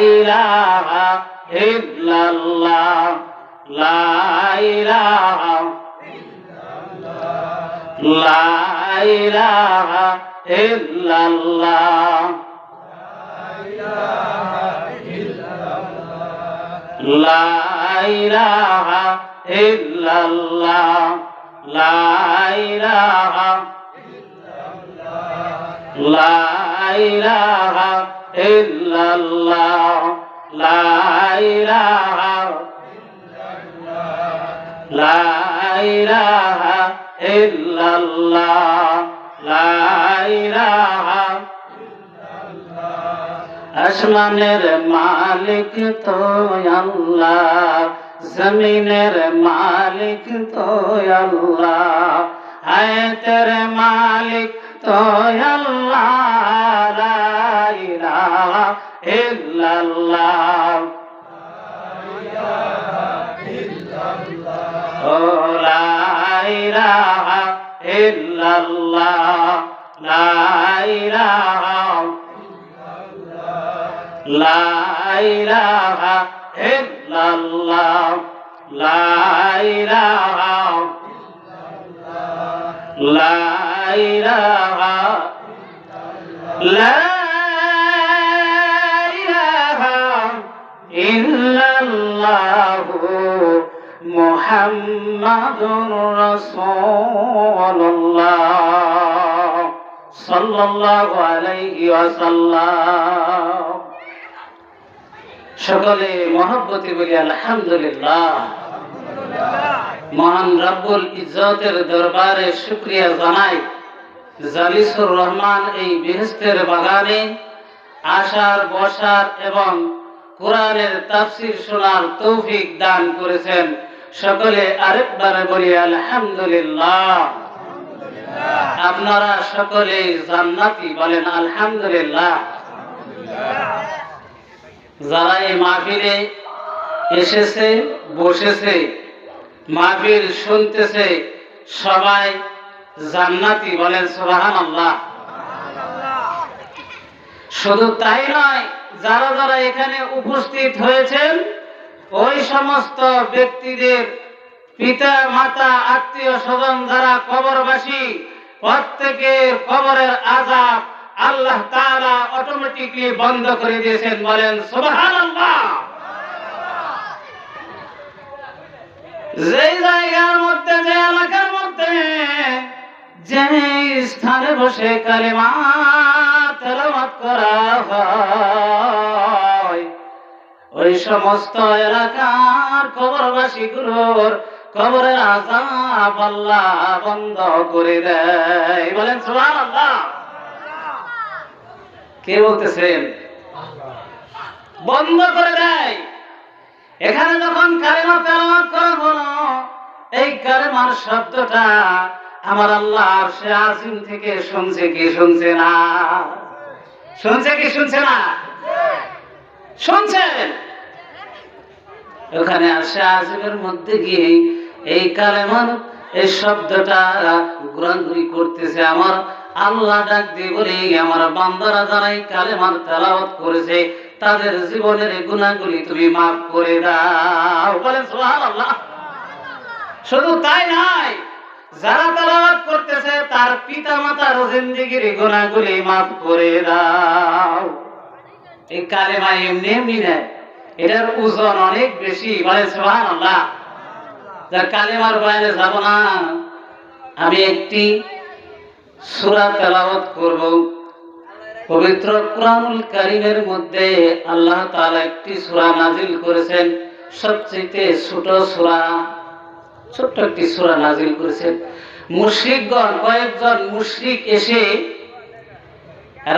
ইলাহা ইল্লাল্লাহ লা ইলাহা লা ইলাহা ইল্লাল্লাহ লা ইলাহা ইল্লাল্লাহ লা ইলাহা লা ইলাহা ইল্লাল্লাহ লা ইলাহা লা ইলাহা ইল্লাল্লাহ লা ইলাহা আসমানের মালিক তো আল্লাহ জমিনের মালিক তো আল্লাহ হায়াতের মালিক তো আল্লাহ লা ইলাহা ইল্লাল্লাহ ও লা ইলাহা ইল্লাল্লাহ লা ইলাহা লা ইলাহা ইল্লাল্লাহ লা ইলাহা লা ইলাহা লা ইলাহা ইল্লাল্লাহ মুহাম্মাদুর রাসূলুল্লাহ সাল্লাল্লাহু আলাইহি ওয়াসাল্লাম। সকলে মহব্বতে বলি আলহামদুলিল্লাহ। মহান রব্বুল ইজ্জতের দরবারে শুকরিয়া জানাই, জালিসুর রহমান এই বেহেশতের বাগানে আসার বসার এবং কোরআনের তাফসীর শোনার তৌফিক দান করেছেন। সকলে আরেকবার বলি আলহামদুলিল্লাহ। আপনারা সকলে জান্নাতি বলেন আলহামদুলিল্লাহ। যারা এই মাহফিলে এসেছে বসেছে মাহফিল শুনতেছে সবাই জান্নাতি বলেন সুবহানাল্লাহ। শুধু তাই নয়, যারা যারা এখানে উপস্থিত হয়েছেন ওই সমস্ত ব্যক্তিদের পিতা মাতা আত্মীয় স্বজন যারা কবরবাসী প্রত্যেকের কবরের আযাব আল্লাহ তাআলা অটোমেটিকলি বন্ধ করে দিয়েছেন বলেন সুবহানাল্লাহ। যেই জায়গার মধ্যে যে এলাকার মধ্যে যে স্থানে বসে কালেমা তেলাওয়াত করা হয় ওই সমস্ত এলাকার কবরবাসী গুলোর কবরের আযাব আল্লাহ বন্ধ করে দেয় বলেন সুবহানাল্লাহ। কে বলতেছেন? বন্ধ করে দেয়। এখানে যখন কালেমা তেলাওয়াত করা হলো এই কালেমার শব্দটা আমার আল্লাহ আরশে আজিম থেকে শুনছে কি শুনছে না? শুনছে কি শুনছে না? শুনছেন। ওখানে আরশে আজিমের মধ্যে গিয়ে এই কালেমার এই শব্দটা গুণাগুলি করতেছে আমার আল্লাহ। ডাক দিয়ে বলে আমার বান্দারা যারা এই কালেমার তেলাওয়াত করেছে তাদের জীবনের গুনাহগুলি তুমি মাফ করে দাও বলেন সুবহানাল্লাহ। শুধু তাই নয়, যারা তেলাওয়াত করতেছে তার পিতা মাতার জিন্দেগির গুনাহগুলি মাফ করে দাও। এই কালেমা এমনি এমনি নেয়, এটার ওজন অনেক বেশি বলেন সুবহানাল্লাহ। যার কালেমার বয়ানে যাব না, আমি একটি সূরা তেলাওয়াত করব। পবিত্র কুরআনুল কারীমের মধ্যে আল্লাহ তাআলা একটি সূরা নাজিল করেছেন, সবচেয়ে ছোট সূরা, ছোট্ট একটি সূরা নাজিল করেছেন। মুশরিকগণ কয়েকজন মুশরিক এসে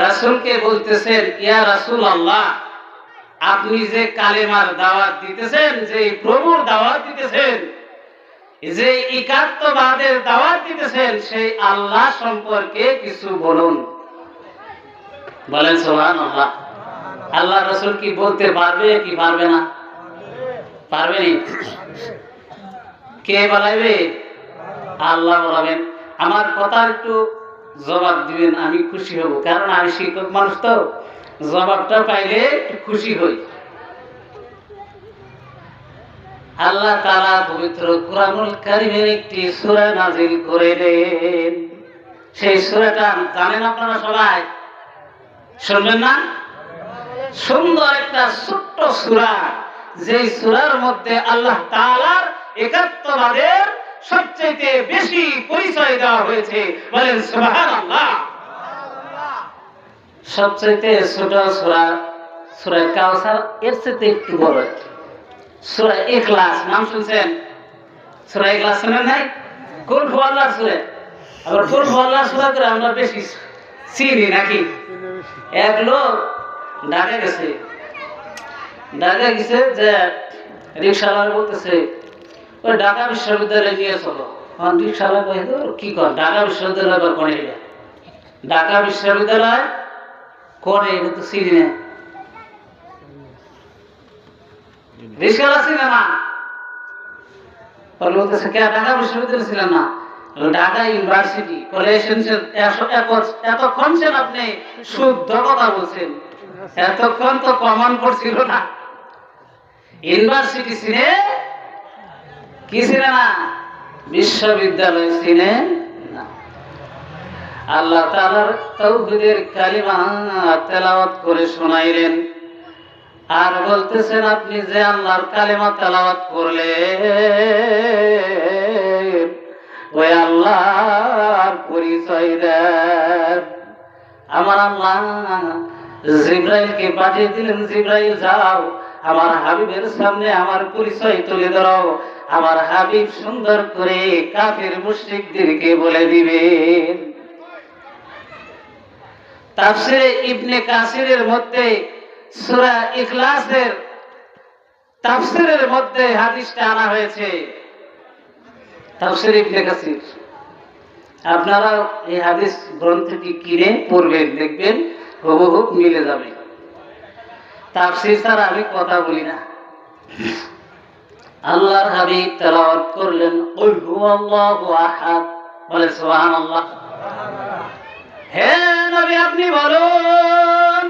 রাসূলকে বলতেছেন, ইয়া রাসূলুল্লাহ, আপনি যে কালেমার দাওয়াত দিতেছেন, যে প্রভুর দাওয়াত দিতেছেন, যে একাত্মবাদের দাওয়াত দিতেছেন, সেই আল্লাহ সম্পর্কে কিছু বলুন বলেন সুবহানাল্লাহ। আল্লাহ রাসূল কি বলতে পারবে কি পারবে না? পারবে না। কে বলাইবে? আল্লাহ বলাবেন। আমার কথা একটু জবাব দিবেন, আমি খুশি হব, কারণ আমি শিক্ষক মানুষ তো জবাবটা পাইলে একটু খুশি হই। আল্লাহ তাআলা পবিত্র কুরআনুল কারীমের একটি সূরা নাযিল করে দেন। সেই সূরাটা জানেন আপনারা সবাই? শুনবেন না? সুন্দর একটা ছোট্ট সূরা, যেই সূরার মধ্যে আল্লাহ তাআলার একাত্মবাদের সবচেয়ে বেশি পরিচয় দেওয়া হয়েছে। বলেন সুবহানাল্লাহ। সবচেয়ে ছোট সূরা সূরা কাউসার, এর চেয়ে একটু বড় সূরা ইখলাস। নাম শুনছেন? সূরা ইখলাস শুনেন নাই? কুল হুয়াল্লাহর সূরা। আবার কুল হুয়াল্লাহর সূরা করে আমরা বেশি চিনি নাকি? এক লোক ঢাকা গেছে যে রিক্সাওয়ালা বলতেছে ওই ঢাকা বিশ্ববিদ্যালয়ে নিয়ে চলো। রিক্সাওয়ালা কয়ে কি কর, ঢাকা বিশ্ববিদ্যালয় আবার কোনে? ঢাকা বিশ্ববিদ্যালয় কোনে? এটা তো চিনি না। রিক্সাওয়ালা ছিলেন না, বলতেছে কে ঢাকা বিশ্ববিদ্যালয় ছিলেন না? ঢাকা ইউনিভার্সিটি। এতক্ষণ ছিলেন আপনি শুদ্ধ কথা বলছেন, এতক্ষণ তো কমন পড়ছিল না। ইউনিভার্সিটি ছিনে কি ছিল না, বিশ্ববিদ্যালয় ছিনে না। আল্লাহ তাআলার তাওহীদের কালিমা তেলাওয়াত করে শোনাইলেন, আর বলতেছেন আপনি যে আল্লাহর কালিমা তেলাওয়াত করলেন ওই আল্লাহর পরিচয় দেন। আমার আল্লাহ জিবরাইলকে পাঠিয়ে দিলেন, জিবরাইল যাও আমার হাবিবের সামনে আমার পরিচয় তুলে ধরো। আমার হাবিব সুন্দর করে কাফির মুশরিকদেরকে বলে দিবেন। তাফসীরে ইবনে কাসিরের মধ্যে সূরা ইখলাসের তাফসীরের মধ্যে হাদিসটা আনা হয়েছে। তাফসীর ইবনে কাসির, আপনারা এই হাদিস গ্রন্থটি কিনে পড়বেন, দেখবেন হুবহু মিলে যাবে। তাফসীর ছাড়া আমি কথা বলি না। আল্লাহর হাবিব তেলাওয়াত করলেন কুল হুয়াল্লাহু আহাদ। বলে সুবহানাল্লাহ। হে নবী আপনি বলুন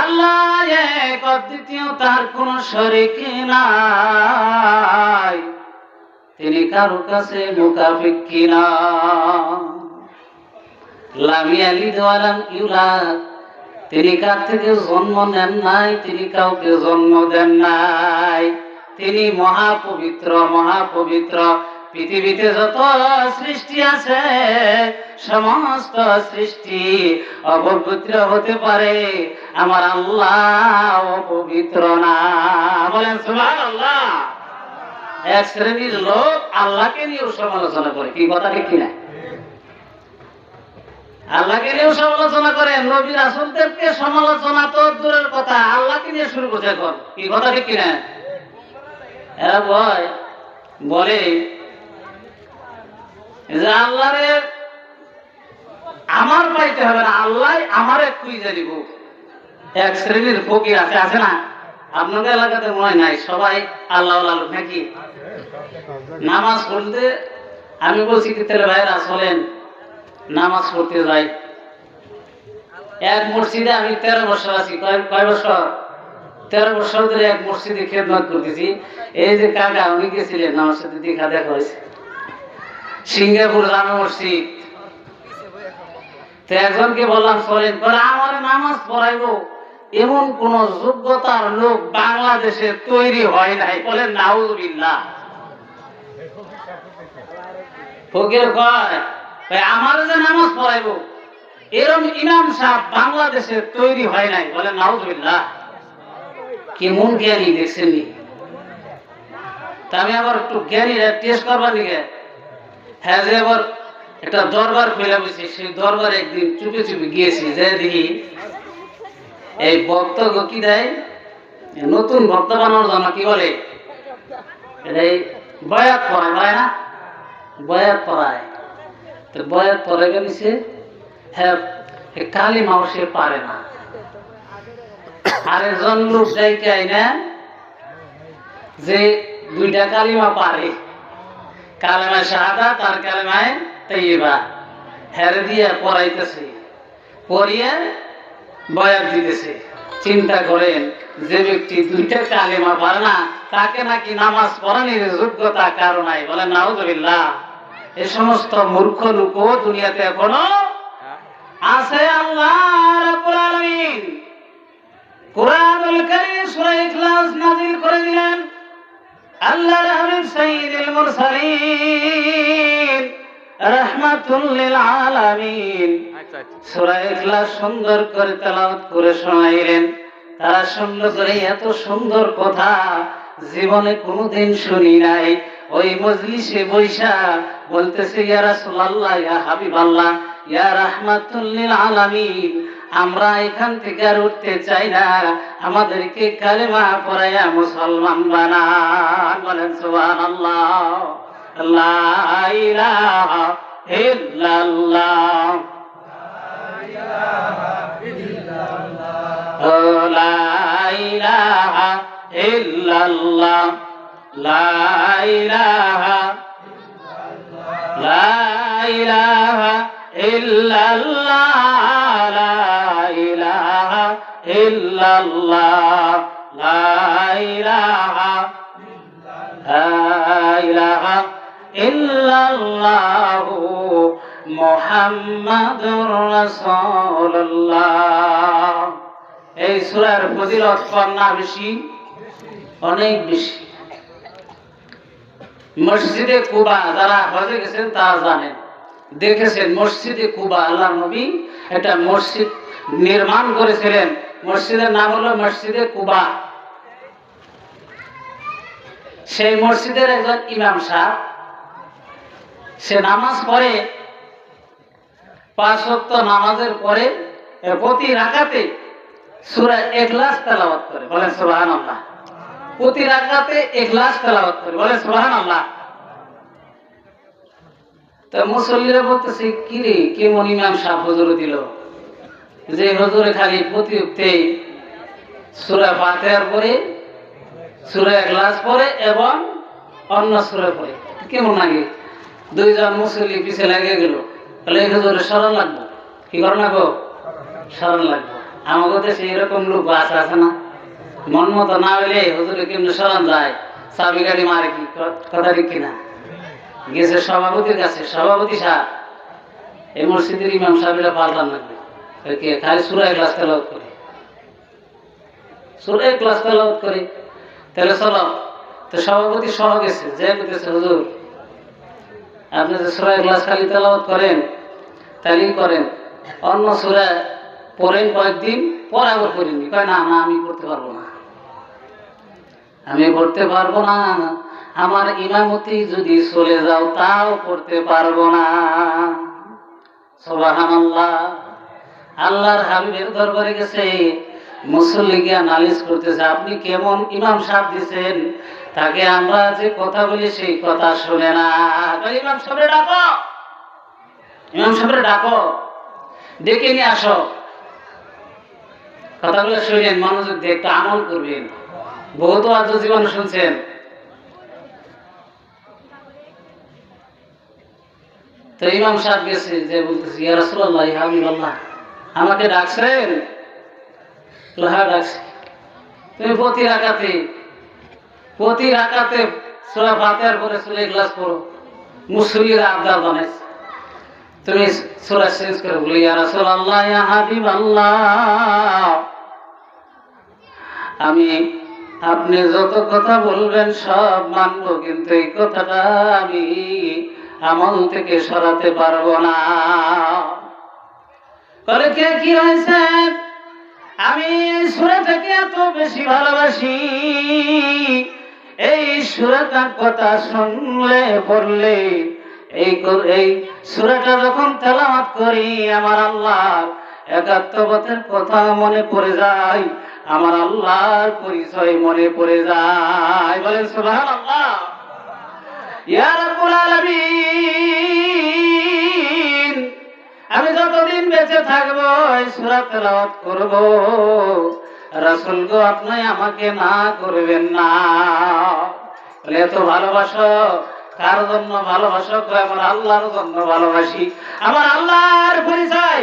আল্লাহ এক, অদ্বিতীয়, তার কোনো শরীক নাই, তিনি কারো কাছে মুকাফিক্কি না। লাম ইয়ালিদ ওয়া লাম ইউলাদ, তিনি কার থেকে জন্ম নেন নাই, তিনি কাউকে জন্ম দেন নাই। তিনি মহাপবিত্র, মহাপবিত্র। পৃথিবীতে যত সৃষ্টি আছে সমস্ত সৃষ্টি অপবিত্র হতে পারে, আমার আল্লাহ অপবিত্র না। বলেন সুবহানাল্লাহ। এক শ্রেণীর লোক আল্লাহকে নিয়েও সমালোচনা করে, কি কথা ঠিক কিনা? আল্লাহকে নিয়েও সমালোচনা করে, নবী রাসূলদেরকে সমালোচনা তো দূরের কথা, আল্লাহকে নিয়ে শুরু করছে এখন, কি কথা ঠিক কিনা? এরা বলে যে আল্লাহরে আমার পাইতে হবে না, আল্লাহ আমারে খুঁজে দিব। এক শ্রেণীর ফকির আছে না? আপনাদের এলাকাতে মনে নাই, সবাই আল্লাহ লোক নাকি? নামাজ পড়তে আমি বলছি কি তাহলে ভাইরা চলেন নামাজ পড়তে যাই। এক মসজিদে আমি 13 বছর আছি। কয় বছর? 13 বছর ধরে এক মসজিদে খেদমত করতেছি। এই যে কাকা উনি গেছিলেন আমার সাথে দেখা হয়েছে সিঙ্গাপুর জামে মসজিদ। তো একজনকে বললাম চলেন, আমার নামাজ পড়াইবো এমন কোন যোগ্যতার লোক বাংলাদেশে তৈরি হয় নাই। বলেন নাউজুবিল্লাহ। ফকির কয় আমার যে নামাজ পড়াইবো এরকম ইমাম সাহেব বাংলাদেশে তৈরি হয় নাই। বলেন নাউজুবিল্লাহ। কেমন জ্ঞানী দেখছেন? তা আমি আবার একটু জ্ঞানী টেস্ট করবার দিকে হ্যাঁ যে আবার একটা দরবার খুলে বসে, সেই দরবারে একদিন চুপে চুপে গিয়েছি, যে দেখি এই ভক্ত কি দেয়, নতুন ভক্ত বানানোর জন্য কি বলে এই বয়াত পড়ায় না, বয়াত পড়ায়। তো বয়াত পড়ায় গেছে, হ্যাঁ কালিমাও সে পারে না। আরেকজন লোক যাইতে না যে 2টা কালিমা পারে, কালেমা শাহাদাত আর কালেমায়ে তাইয়্যিবা, হেরে দিয়ে পড়াইতেছে। পড়িয়ে বয়ান দিতেছে। চিন্তা করেন, যে ব্যক্তি দুইটা কালেমা পারে না তাকে নাকি নামাজ পড়ানোর যোগ্যতা কারো নাই। বলেন নাউজুবিল্লাহ। এই সমস্ত মূর্খ লোকও দুনিয়াতে এখনো আছে। আল্লাহ রাব্বুল আলামিন কুরআনুল কারীম সূরা ইখলাস নাযিল করে দিলেন। আল্লাহর হাবিব সাইয়্যিদুল মুরসালিন রাহমাতুল লিল আলামিন সূরা ইখলাস সুন্দর করে তেলাওয়াত করে শোনাইলেন। তারা শুনল করে এত সুন্দর কথা জীবনে কোনোদিন শুনি নাই। ওই মজলিসে বৈশা বলতেছে, ইয়া রাসূলুল্লাহ, ইয়া হাবিবাল্লাহ, ইয়া রাহমাতুল লিল আলামিন, আমরা এখান থেকে আর উঠতে চাই না, আমাদেরকে কালেমা পড়াইয়া মুসলমান বানান। বলেন সুবহানাল্লাহ। লা ইলাহা ইল্লাল্লাহ, লা ইলাহা ইল্লাল্লাহ, লা ইলাহা, লা ইলাহা ইল্লাল্লাহ, লা ইলাহা ইল্লাল্লাহ, লা ইলাহা, লা ইলাহা ইল্লাল্লাহু মুহাম্মাদুর রাসূলুল্লাহ। এই সূরার ফজিলত কম না বেশি? অনেক বেশি। মসজিদে কুবা যারা হজে গেছেন তারা জানেন, দেখেছেন। মসজিদে কুবা আল্লাহর নবী একটা মসজিদ নির্মাণ করেছিলেন। মসজিদের নাম হলো মসজিদে কুবা। সেই মসজিদের একজন ইমাম সাহেব, সে নামাজ পড়ে, 5 ওয়াক্ত নামাজের পরে প্রতি রাকাতে সূরা ইখলাস তেলাওয়াত করে। বলেন সুবহানাল্লাহ। প্রতি রাকাতে ইখলাস তেলাওয়াত করে। বলেন সুবহানাল্লাহ। তো মুসল্লিরা বলতেছে, কি রে, কেমন ইমাম সাহেব হুজুর দিল, যে হুজুরে খালি প্রতি ওয়াক্তে সূরা ফাতিহার পরে সূরা ইখলাস পড়ে এবং অন্য সূরা পড়ে, কেমন লাগে? দুইজন মুসল্লি পিছে লেগে গেল, তাহলে এই হুজুরের স্মরণ লাগবে। কি করে লাগবো? স্মরণ লাগবে। আমাদের দেশে এরকম লোক আছে না, মন মতো না হইলে হুজুরে কেমনি স্মরণ যায়, চাবি গাড়ি মারে। কি কথা ঠিক কিনা? গেছে সভাপতির কাছে, সভাপতি সাহেব, এই মসজিদের ইমাম সাহেবেরা পাল্টান লাগবে, খালি সূরা ইখলাস তেলাওয়াত করে, সূরা ইখলাস তেলাওয়াত করে, তাহলে চলো। তো সভাপতি সহ গেছে, যে বলতেছে, হুজুর আপনি যে সূরা ইখলাস খালি তেলাওয়াত করেন, তাহলেই করেন, অন্য সূরা পড়েন কয়েকদিন পর আবার করেননি। কয় না, না আমি করতে পারবো না, আমি করতে পারবো না, আমার ইমামতি যদি চলে যাও তাও করতে পারবো না। সুবহানাল্লাহ। আল্লাহর হাবিবের দরবারে গেছে, মুসল্লি গিয়া নালিশ করতেছে, আপনি কেমন ইমাম সাহেব দিছেন, তাকে আমরা যে কথা বলি সেই কথা শুনে না। ইমাম সাহেবরে ডাকো, ইমাম সাহেবরে ডাকো, ডেকে নিয়ে আসো, কথাগুলো শুনেন, মনোযোগ দিয়ে একটা আমল করবেন। বহুত আজ জীবন শুনছেন। তো ইমাম সাহেব গেছে, যে বলতেছে, ইয়া রাসূলুল্লাহ, ইয়া হাবিবাল্লাহ, আমাকে ডাকছেন? হ্যাঁ ডাকছি। তুমি প্রতি রাকাতে সূরা ফাতিহার পরে সূরা ইখলাস পড়ো। মুসল্লিরা আবদার বানাইছে, তুমি সূরা চেঞ্জ করে বলো, ইয়া রাসূলুল্লাহ, ইয়া হাবিবাল্লাহ, আমি আপনি যত কথা বলবেন সব মানবো, কিন্তু এই কথাটা আমি আমল থেকে সরাতে পারবো না। বলে, কে কি হয়েছে? আমি সূরাটাকে এত বেশি ভালোবাসি, এই সূরাটার কথা শুনলে পড়লে, এই সূরাটা যখন তেলাওয়াত করি, আমার আল্লাহর একাত্মতার কথা মনে পড়ে যায়, আমার আল্লাহর পরিচয় মনে পড়ে যায়। বলেন সুবহানাল্লাহ। ইয়া রাব্বুল আলামিন, আমি যতদিন বেঁচে থাকবো এই সূরা তেলাওয়াত করব। রাসূল গো, আপনি আমাকে না করবেন না। এত ভালোবাসো, কার জন্য ভালোবাসো? আমার আল্লাহর জন্য ভালোবাসি। আমার আল্লাহর পরিচয়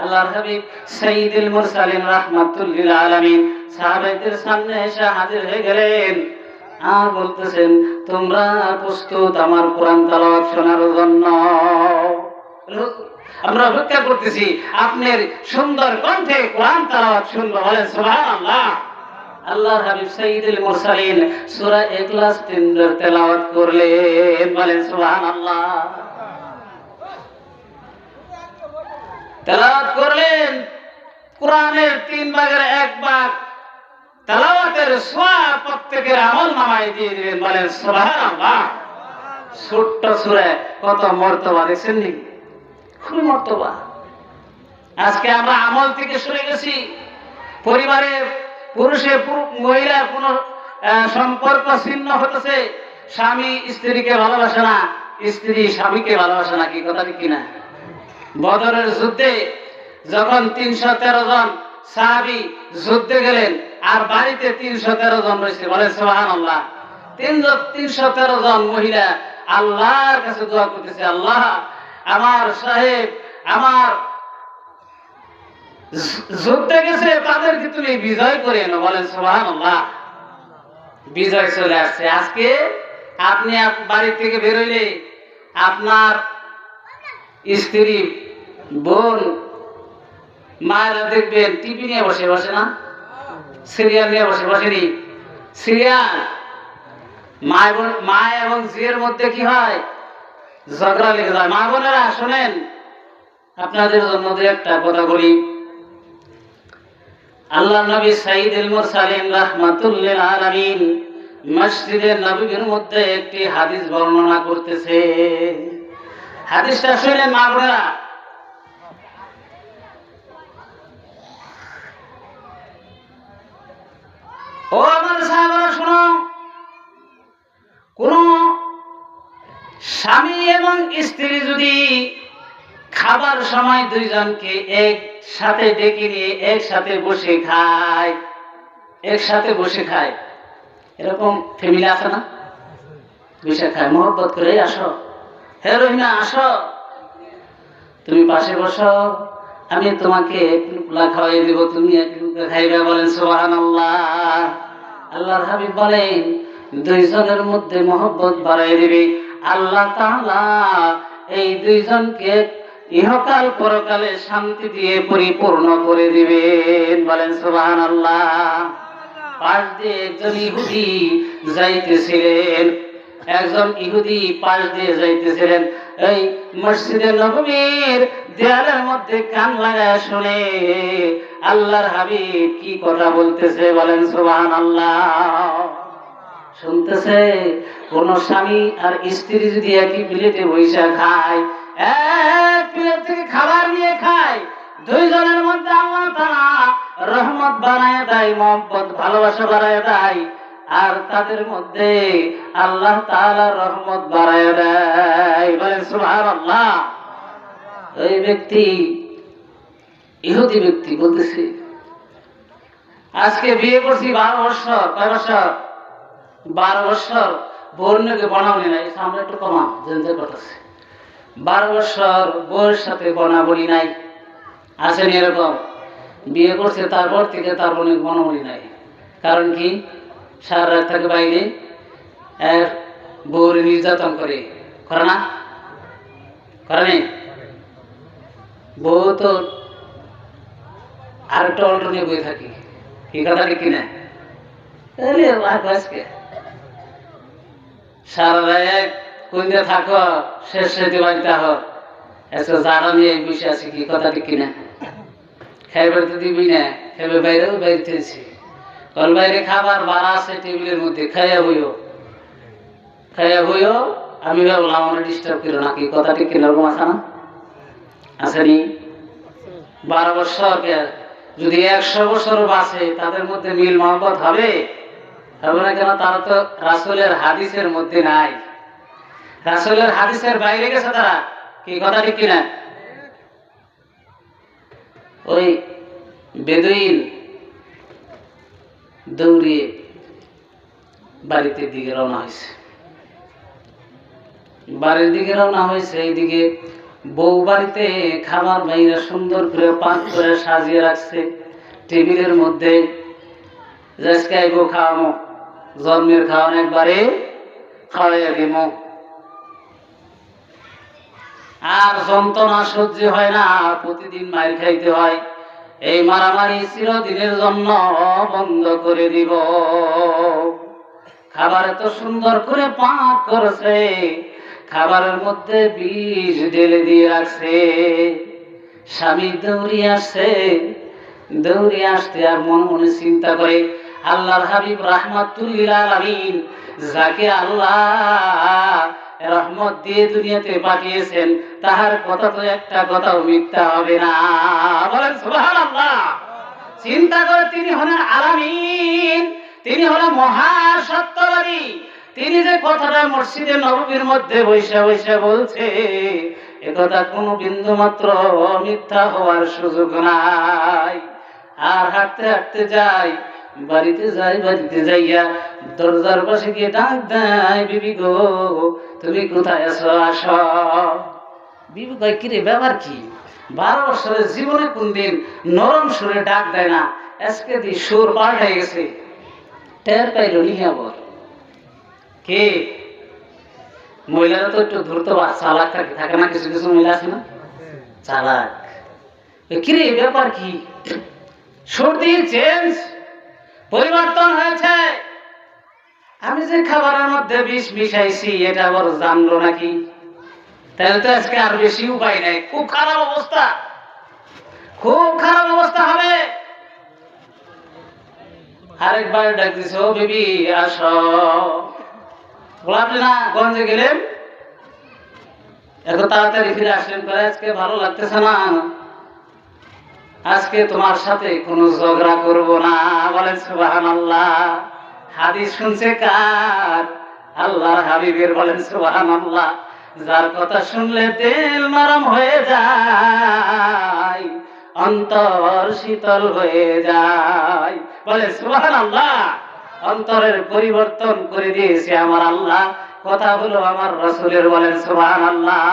আল্লাহর হাবিব সাইয়্যিদুল মুরসালিন রাহমাতুল লিল আলামিন সাহাবাদের সামনে এসে হাজির হয়ে গেলেন। আর বলতেছেন, তোমরা প্রস্তুত আমার কোরআন তেলাওয়াত শোনার জন্য? আমরা অপেক্ষা করতেছি আপনার সুন্দর কণ্ঠে কোরআন তেলাওয়াত শুনবো। বলেন সুবহানাল্লাহ। আল্লাহর হাবিব সাইয়্যিদুল মুরসালিন সূরা ইখলাস 3 বার তেলাওয়াত করলেন। বলেন সুবহানাল্লাহ। তেলাওয়াত করলেন, কোরআনের 3 ভাগের 1 ভাগ তেলাওয়াতের সওয়াব প্রত্যেকের আমলনামায় দিয়ে দিবেন। বলেন সুবহানাল্লাহ। ছোট্ট সূরা, কত মর্তবা দেখছেন নি? খুব মর্তবা। আজকে আমরা আমল থেকে সরে গেছি। পরিবারে পুরুষে মহিলার কোন সম্পর্ক ছিন্ন হতেছে। স্বামী স্ত্রীকে ভালোবাসে না, স্ত্রী স্বামীকে ভালোবাসে না। কি কথা ঠিক কিনা? বদরের যুদ্ধে যখন 313 জন সাহাবী যুদ্ধে গেলেন, আর বাড়িতে 313 জন রয়েছে। বলে সুবহানাল্লাহ। 313 জন মহিলা আল্লাহর কাছে দোয়া করতেছে, আল্লাহ আমার সাহেব আমার যুদ্ধে গেছে, তাদেরকে তুমি বিজয় করে এনো। বলেন সুবহানাল্লাহ। বিজয় চলে আসছে। আজকে আপনি বাড়ি থেকে বেরোইলে আপনার স্ত্রী, বোন, মায়েরা দেখবেন টিভি নিয়ে বসে বসে না, সিরিয়াল নিয়ে বসে বসেনি। সিরিয়াল মা এবং ঝিয়ের মধ্যে কি হয়? ঝগড়া লেগে যায়। মা বোনেরা শোনেন, আপনাদের জন্য একটা কথা বলি। আল্লাহ নবী সাইয়্যিদুল মুরসালিন রাহমাতুল লিল আলামিন মসজিদে নববীর মধ্যে একটি হাদিস বর্ণনা করতেছে। হাদিসটা শুনলেন মা বোনেরা। ও আমার সাহাবারা শুনো, কোন স্বামী এবং স্ত্রী যদি খাবার সময় দুইজনকে একসাথে ডেকে নিয়ে একসাথে বসে খায়, এরকম ফ্যামিলি আছে না? বসে খায়, মহব্বত করে, আসো হে রহিমা আসো, তুমি পাশে বসো, আমি তোমাকে এক লুকমা খাওয়াই দিব, তুমি এক লুকমা খাইবে। বলেন সুবহানাল্লাহ। আল্লাহর হাবিব বলেন, দুইজনের মধ্যে মহব্বত বাড়াই দিবে আল্লাহ তাআলা। এই দুইজনকে ইহকাল পরকালে শান্তি দিয়ে পরিপূর্ণ করে দিবেন। বলেন সুবহানাল্লাহ। পাশ দিয়ে একজন ইহুদি যাইতেছিলেন। এই মসজিদে নববীর দেয়ালের মধ্যে কান লাগায় শুনে আল্লাহর হাবিব কি কথা বলতেছে। বলেন সুবহানাল্লাহ। শুনতেছে, কোন স্বামী আর স্ত্রী যদি একই প্লেটে বৈশা খায়, এক প্লেট থেকে খাবার নিয়ে খায়, দুইজনের মধ্যে আল্লাহ তাআলা রহমত বানায় দেয়, মহব্বত ভালোবাসা বাড়ায় দেয়, আর তাদের মধ্যে আল্লাহ তাআলা রহমত বাড়ায় দেয়। বলেন সুবহানাল্লাহ। ওই ব্যক্তি, ইহুদি ব্যক্তি বলতেছে, আজকে বিয়ে করছি 12 বছর। কয় বছর? 12 বছর। বউকে বনাবনি নাই, সামনে একটু কমা জেনজে করতেছে। 12 বছর বউয়ের সাথে বনাবনি নাই। আসেনি এরকম? বিয়ে করছে, তারপর থেকে তার বোনের বনাবনি নাই। কারণ কি? সারা রাত থাকে বাইরে, বউর নির্যাতন করে না? করেনি? বউ তো আরেকটা অল্ট নিয়ে বই থাকি। কি কথা ঠিক কিনা? সারা রাত কোনটা থাকো, শেষ রাতে বাড়িতে হোক, আজকে যারা নিয়ে বসে আছে। কি কথা ঠিক কিনা? খাইবার তো দিবি না, খাইবে বাইরেও বাইরেছি। কল বাইরে খাবার বাড়া আছে টেবিলের মধ্যে, খাইয়া হইও। আমি ভাবলাম আমার ডিস্টার্ব করো না। কি কথা ঠিক কিনা? ওরকম আছে না? আসেনি? 12 বছর যদি 100 বছর বাঁচে, তাদের মধ্যে মিল মহব্বত হবে না কেন? তারা তো রাসূলের হাদিসের মধ্যে নাই, রাসূলের হাদিসের বাইরে গেছে তারা। কি কথা ঠিক কিনা? ওই বেদুইন দৌড়িয়ে বাড়িতে দিকে রওনা হয়েছে। এইদিকে বউ বাড়িতে খাবার বাইরে সুন্দর করে পাক করে সাজিয়ে রাখছে টেবিলের মধ্যে, আজকে খাওয়ামো, জন্মের খাওয়ানো একবারে খাওয়াইয়া দিব। আর যন্ত্রণা সহ্য হয় না, প্রতিদিন মার খাইতে হয়। এই মারামারি চিরদিনের জন্য বন্ধ করে দিব। খাবার এত সুন্দর করে পাক করেছে, খাবারের মধ্যে বিষ ঢেলে দিয়ে রাখছে। স্বামী দৌড়িয়ে আসছে, দৌড়িয়ে আসতে আর মনে মনে চিন্তা করে, আল্লাহর হাবিব রাহমাতুল্লিল আলামিন, যাকে আল্লাহ রহমত দিয়ে দুনিয়াতে পাঠিয়েছেন, তাহার কথা তো একটা কথাও মিথ্যা হবে না। বলেন সুবহানাল্লাহ। চিন্তা করে, তিনি হলেন আলামিন, তিনি হলেন মহা সত্যবাদী। তিনি যে কথাটা মসজিদে নববীর মধ্যে বৈশা বৈশা বলছে, একথা কোনো বিন্দু মাত্র মিথ্যা হওয়ার সুযোগ নাই। আর হাঁটতে হাঁটতে যাই, বাড়িতে যাই, বাড়িতে যাইয়া দরজার পাশে গিয়ে ডাক দেয়, বিবি গো তুমি কোথায় আছো, আসো। বিবি কয়, কিরে ব্যাপার কি? 12 বছরের জীবনে কোনদিন নরম সুরে ডাক দেয় না, আজকে দি সুর পাল্টাই গেছে। টের পাইল নিহাবর কে? মহিলারা তো একটু দ্রুত চালাক থাকে না, কিছু কিছু মহিলা আছে না চালাক। কিরে ব্যাপার কি? সর্দি চেঞ্জ, পরিবর্তন হয়েছে। আমি যে খাবারের মধ্যে বিষ মিশাইছি এটা আবার জানলো নাকি? তাহলে তো আজকে আর বেশি উপায় নাই, খুব খারাপ অবস্থা, খুব খারাপ অবস্থা হবে। আরেকবার ডাক দিছে, ও বেবি আসো। বললাম না গঞ্জে গেলেন, এত তাড়াতাড়ি ফিরে আসলেন করে, আজকে ভালো লাগতেছে না, আজকে তোমার সাথে কোনো ঝগড়া করব না। বলেন সুবহানাল্লাহ। হাদিস শুনছে কার? আল্লাহর হাবিবের। বলেন সুবহানাল্লাহ। যার কথা শুনলে দিল নরম হয়ে যায়, অন্তর শীতল হয়ে যায়। বলে সুবহানাল্লাহ। অন্তরের পরিবর্তন করে দিয়েছে আমার আল্লাহ, কথা হলো আমার রাসূলের। বলেন সুবহানাল্লাহ।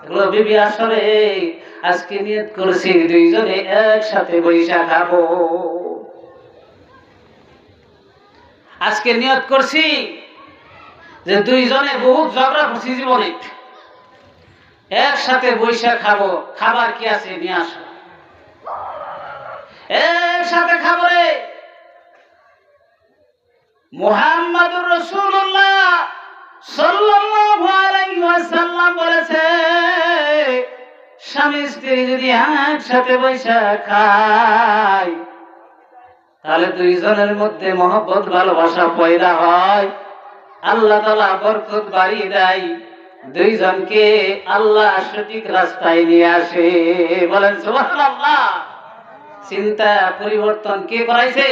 এগুলো বিবি আসলে আজকে নিয়ত করছি দুইজনে একসাথে বৈশা খাবো। আজকে নিয়ত করছি যে দুইজনে বহুত ঝগড়া করছি জীবনে, একসাথে বৈশা খাবো। খাবার কি আছে নিয়ে আসো, একসাথে খাবো রে। মুহাম্মাদুর রাসূলুল্লাহ সাল্লাল্লাহু আলাইহি ওয়াসাল্লাম বলেছে, স্বামী স্ত্রী যদি একসাথে বৈশা খায়, তাহলে দুইজনের মধ্যে মহব্বত ভালোবাসা পয়দা হয়, আল্লাহ তাআলা বরকত বাড়িয়ে দেয়, দুইজনকে আল্লাহ সঠিক রাস্তায় নিয়ে আসে। বলেন সুবহানাল্লাহ। চিন্তা পরিবর্তন কে করাইছে?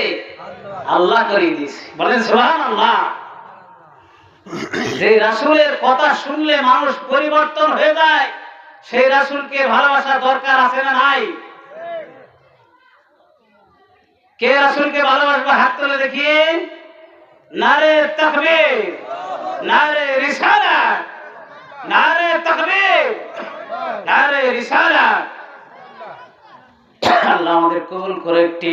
আল্লাহ করিয়ে দিয়েছে। বলেন সুবহানাল্লাহ। যে রাসূলের কথা শুনলে মানুষ পরিবর্তন হয়ে যায়, সেই রাসূলকে ভালোবাসা দরকার আছে না নাই? কে রাসূলকে ভালোবাসবে? হাত তুলে দেখি। নারে তাকবীর, নারে রিসালাত, নারে তাকবীর, নারে রিসালাত। আল্লাহ আমাদের কবুল করে। একটি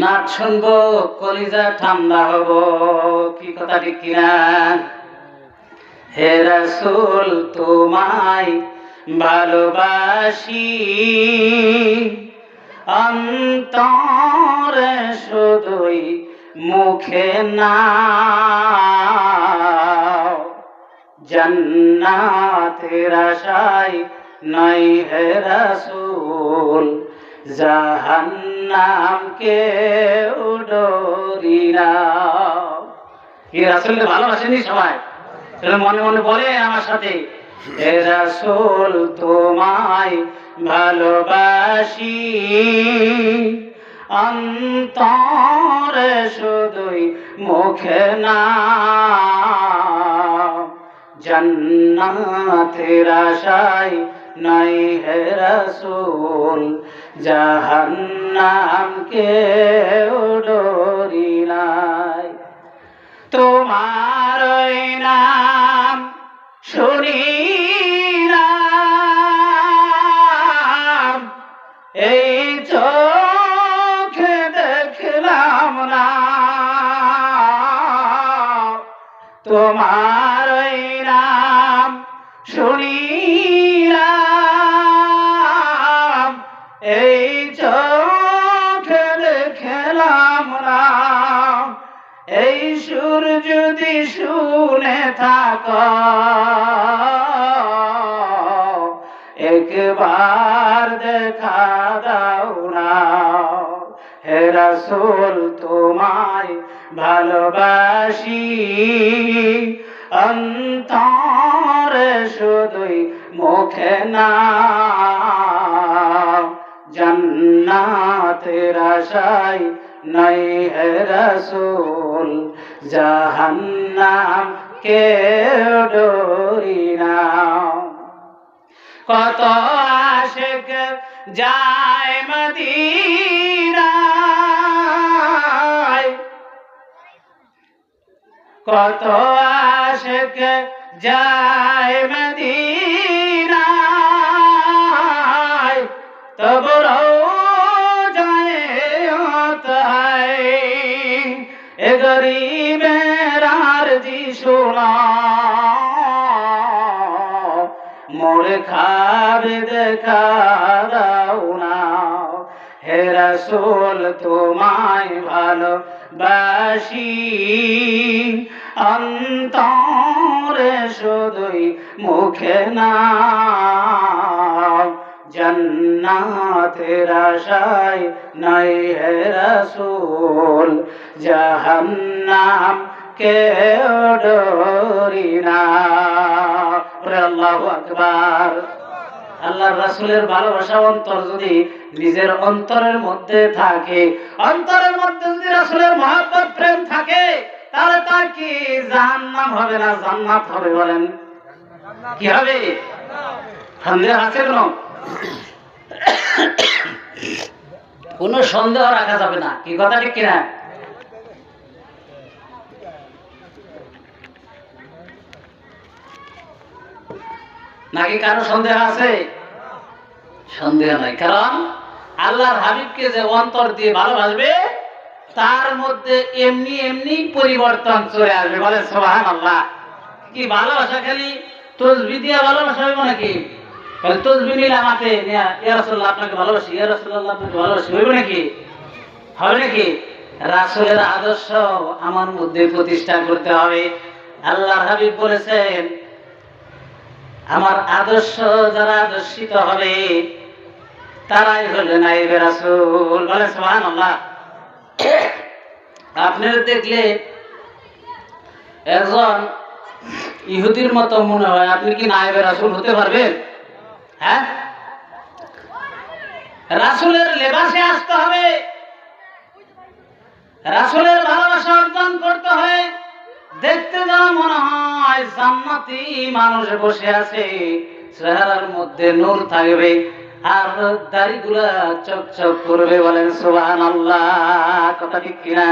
নাচ শুনবো, কলিজা ঠান্ডা হব। কি কথা ঠিক কিনা? হে রাসূল তোমায় ভালোবাসি, অন্তরে শুধুই মুখে না, জান্নাতের আশায় নাই হে রাসূল, জাহান্নামকে ডরি না। কি রাসূলকে ভালোবাসেনি সবাই? মনে মনে বলে আমার সাথে, হে রাসূল তোমায় ভালোবাসি, অন্তরে শুধুই মুখে না, জান্নাতের আশায় নাই হে রাসূল, জাহান্নামকে ডরি নাই। তোমার নাম শুনি না তোমার ওই নাম শুনিলাম, এই চোখে দেখলাম না। এই সুর যদি শুনে থাকো, একবার দেখা দাও না। হে রাসূল তোমায় ভালোবাসি, অন্তরে শুধুই মুখে না। জান্নাতের আশায় নাই হে রাসূল, জাহান্নাম কেউ ডরি না। কত আশিক যায় মদিনায়, কত আশিক যায় মদিনায়, তবু রোজায়ে আতায় এ গরিবের আরজি শোনা। মোরে খাবে দেখা দাও না। হে রাসূল তোমায় ভালোবাসি, অন্তরে শুধুই মুখে না। জান্নাতের আশায় নাই হে রাসূল, জাহান্নাম কেউ ডরি না। আল্লাহু আকবার। আল্লাহর রাসূলের ভালোবাসা অন্তর যদি নিজের অন্তরের মধ্যে থাকে, অন্তরের মধ্যে যদি রাসূলের মহব্বত প্রেম থাকে, তাহলে তার কি জাহান্নাম হবে না জান্নাত হবে? বলেন কি হবে? সন্দেহ আছে কোনো সন্দেহ রাখা যাবে না। কি কথা ঠিক কিনা? নাকি কারো সন্দেহ আছে? সন্দেহ নাই, কারণ আল্লাহর হাবিবকে যে অন্তর দিয়ে ভালোবাসবে তার মধ্যে এমনি এমনি পরিবর্তন চলে আসবে। বলে সুবহানাল্লাহ। কি ভালোবাসা খালি তাসবিহ দিয়ে ভালোবাসা হবে নাকি? বলে তাসবিহ নিলে আমাকে ইয়া রাসূলুল্লাহ আপনাকে ভালোবাসি, ইয়া রাসূলুল্লাহ আপনাকে ভালোবাসি, হইবে নাকি? হবে নাকি? রাসূলের আদর্শ আমার মধ্যে প্রতিষ্ঠা করতে হবে। আল্লাহর হাবিব বলেছেন, আমার আদর্শ যারা আদর্শিত হবে তারাই হলেন নায়েবে রাসূল। বলে সুবহানাল্লাহ। আপনারা দেখলে একজন ইহুদির মতো মনে হয়, আপনি কি নায়েবে রাসূল হতে পারবেন? হ্যাঁ, রাসূলের লেবাসে আসতে হবে, রাসূলের ভালোবাসা অর্জন করতে হয়। দেখতে যেন মনে হয় জান্নাতি মানুষ বসে আছে, চেহারার মধ্যে নূর থাকবে, আর দাড়িগুলা চকচক করবে। বলেন সুবহানাল্লাহ। কথা ঠিক কিনা?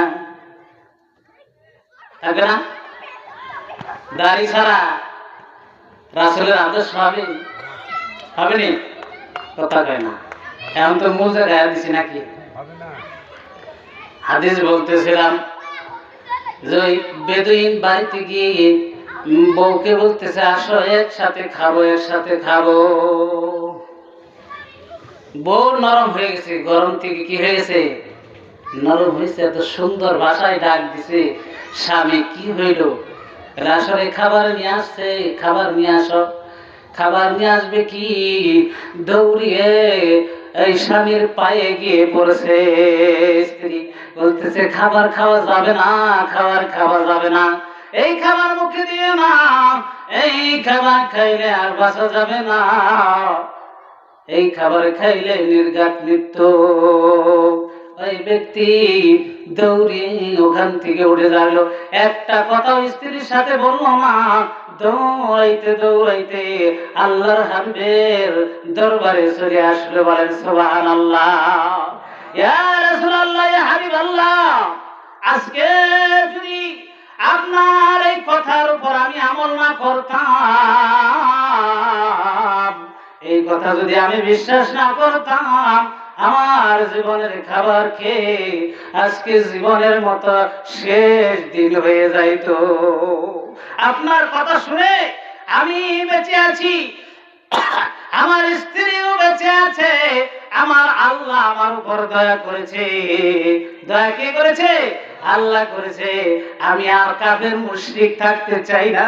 থাকবে না? দাড়ি ছাড়া রাসূলের আদর্শ হবে? হবে নি? কথা কয় না। এখন তো মুজে গায়ে দিছি নাকি? হাদিস বলতেছিলাম যে ওই বেদুইন বাড়িতে গিয়ে বউকে বলতেছে, আসো একসাথে খাবো, একসাথে খাবো। বউ নরম হয়ে গেছে, গরম থেকে কি হয়ে গেছে? নরম হয়েছে। এত সুন্দর ভাষায় ডাক দিছে। স্বামী কি হইল? আসলে খাবার নিয়ে আসছে, খাবার নিয়ে আসো। খাবার নিয়ে আসবে কি, দৌড়িয়ে এই স্বামীর পায়ে গিয়ে পড়েছে। স্ত্রী বলতেছে, খাবার খাওয়া যাবে না, খাবার খাওয়া যাবে না, এই খাবার মুখে দিয়ে না, এই খাবার খাইলে আর বাঁচা যাবে না, এই খাবার খাইলে নির্ঘাত মৃত্যু। ওই ব্যক্তি দৌড়ে ওখান থেকে উঠে যাইলো, একটা কথা স্ত্রীর সাথে বললো না। দৌড়াইতে দৌড়াইতে আল্লাহর হাবিবের দরবারে চলে আসলো। বলেন সুবহানাল্লাহ। ইয়া রাসূলুল্লাহ, ইয়া হাবিবাল্লাহ, আজকে যদি আপনার এই কথার উপর আমি আমল না করতাম, এই কথা যদি আমি বিশ্বাস না করতাম, আমার জীবনের খাবার খেয়ে আজকে জীবনের মতো শেষ দিন হয়ে যাইতো। আপনার কথা শুনে আমি বেঁচে আছি, আমার স্ত্রীও বেঁচে আছে, আমার আল্লাহ আমার উপর দয়া করেছে। দয়া কে করেছে? আল্লাহ করেছে। আমি আর কাফের মুশরিক থাকতে চাই না,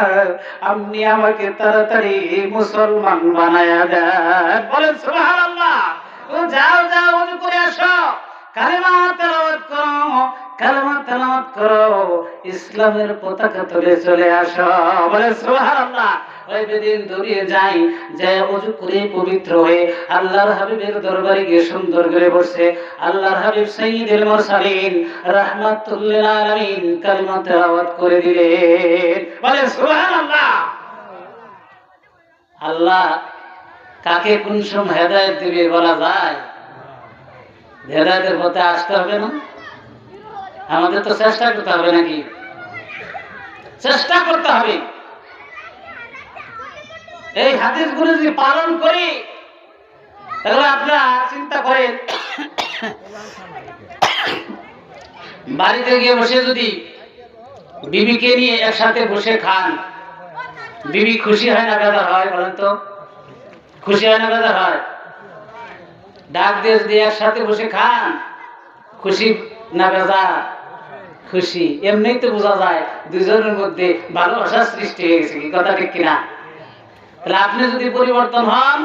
আপনি আমাকে তাড়াতাড়ি মুসলমান বানায়া দেন। বলেন সুবহানাল্লাহ। যাও যাও, ওযু করে আসো, কালেমা তেলাওয়াত করো, কালেমা তেলাওয়াত করো, ইসলামের পতাকা তুলে চলে আসো। বলেন সুবহানাল্লাহ। ওই বেদিন দৌড়িয়ে যাই, যে ওযু করে পবিত্র হয়ে আল্লাহর হাবিবের দরবারে গিয়ে সুন্দর করে বসে আল্লাহর হাবিব সাইয়্যিদুল মুরসালিন রাহমাতুল লিল আলামিন কালেমা তেলাওয়াত করে দিলেন। বলেন সুবহানাল্লাহ। আল্লাহ কাকে কোন সময় হেদায়েত দিবে বলা যায়? হেদায়েতের পথে আসতে হবে না? আমাদের তো চেষ্টা করতে হবে, নাকি? চেষ্টা করতে হবে। এই হাদিসগুলো যদি পালন করি, তাহলে আপনারা চিন্তা করেন, বাড়িতে গিয়ে বসে যদি বিবিকে নিয়ে একসাথে বসে খান, বিবি খুশি হয় না বেজার হয়? বলেন তো, খুশি হয় না বেজার হয়? ডাক দিয়ে যদি একসাথে বসে খান, খুশি না বেজার? খুশি। এমনিই তো বোঝা যায় দুজনের মধ্যে ভালোবাসার সৃষ্টি হয়ে গেছে, কি কথা ঠিক কিনা? তাহলে আপনি যদি পরিবর্তন হন,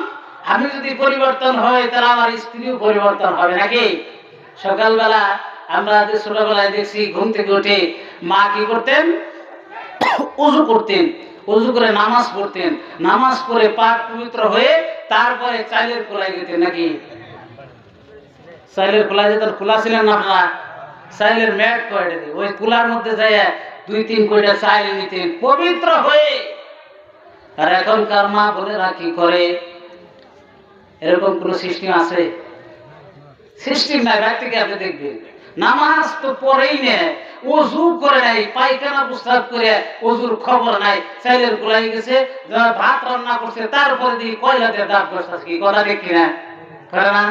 আমি যদি পরিবর্তন হই, তাহলে আমার স্ত্রীও পরিবর্তন হবে, নাকি? সকালবেলা আমরা ছোটবেলায় দেখছি, ঘুম থেকে উঠে মা কি করতেন? ওযু করতেন, ওযু করে নামাজ পড়তেন, নামাজ পড়ে পাক পবিত্র হয়ে তারপরে চাইলের কোলায় যেতেন, নাকি? চাইলের কোলায় যেতেন। খোলা ছিলেন না আপনারা? চাইলের ম্যাট কয়টা দিয়ে ওই কুলার মধ্যে যায় 2-3 কয়টা চাইল নিতেন পবিত্র হয়ে। আর এখনকার মা বোনেরা কি করে? এরকম কোন সিস্টেম আছে? সিস্টেম নাই। রাত থেকে আপনি দেখবেন নামাজ তো পড়েই নেয়, ওযু করে নাই, পায়খানা প্রস্রাব করে ওযুর খবর নাই, চাইলের কোলাই গেছে, ভাত রান্না করছে, তারপরে দিয়ে কয়লাতে দাঁত বসতেছে, কি কথা ঠিক কিনা? করে না?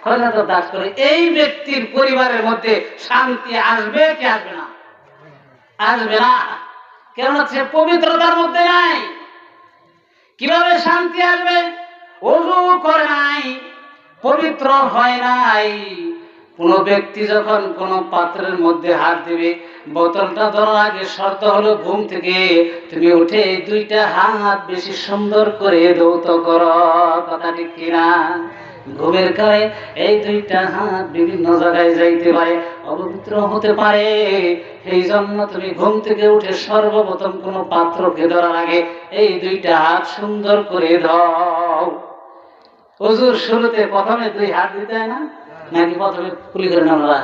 কয়লাতে দাঁত করে। এই ব্যক্তির পরিবারের মধ্যে শান্তি আসবে কি আসবে না? আসবে না। কেন? সে পবিত্রতার মধ্যে নাই। কিভাবে শান্তি আসবে? ওযু করে নাই, পবিত্র হয় নাই। কোন ব্যক্তি যখন কোন পাত্রের মধ্যে হাত দিবে, বোতলটা ধরার আগে শর্ত হলো ঘুম থেকে তুমি উঠে 2টা হাত বেশি সুন্দর করে ধৌত করো, কথা ঠিক কিনা? ঘুমের কারণে এই 2টা হাত বিভিন্ন জায়গায় যাইতে পারে, অপবিত্র হতে পারে। এই জন্য তুমি ঘুম থেকে উঠে সর্বপ্রথম কোন পাত্রকে ধরার আগে এই 2টা হাত সুন্দর করে দাও। ওযুর শুরুতে প্রথমে 2 হাত দিতে হয় না, নাকি প্রথমে কুলি করে নেওয়া?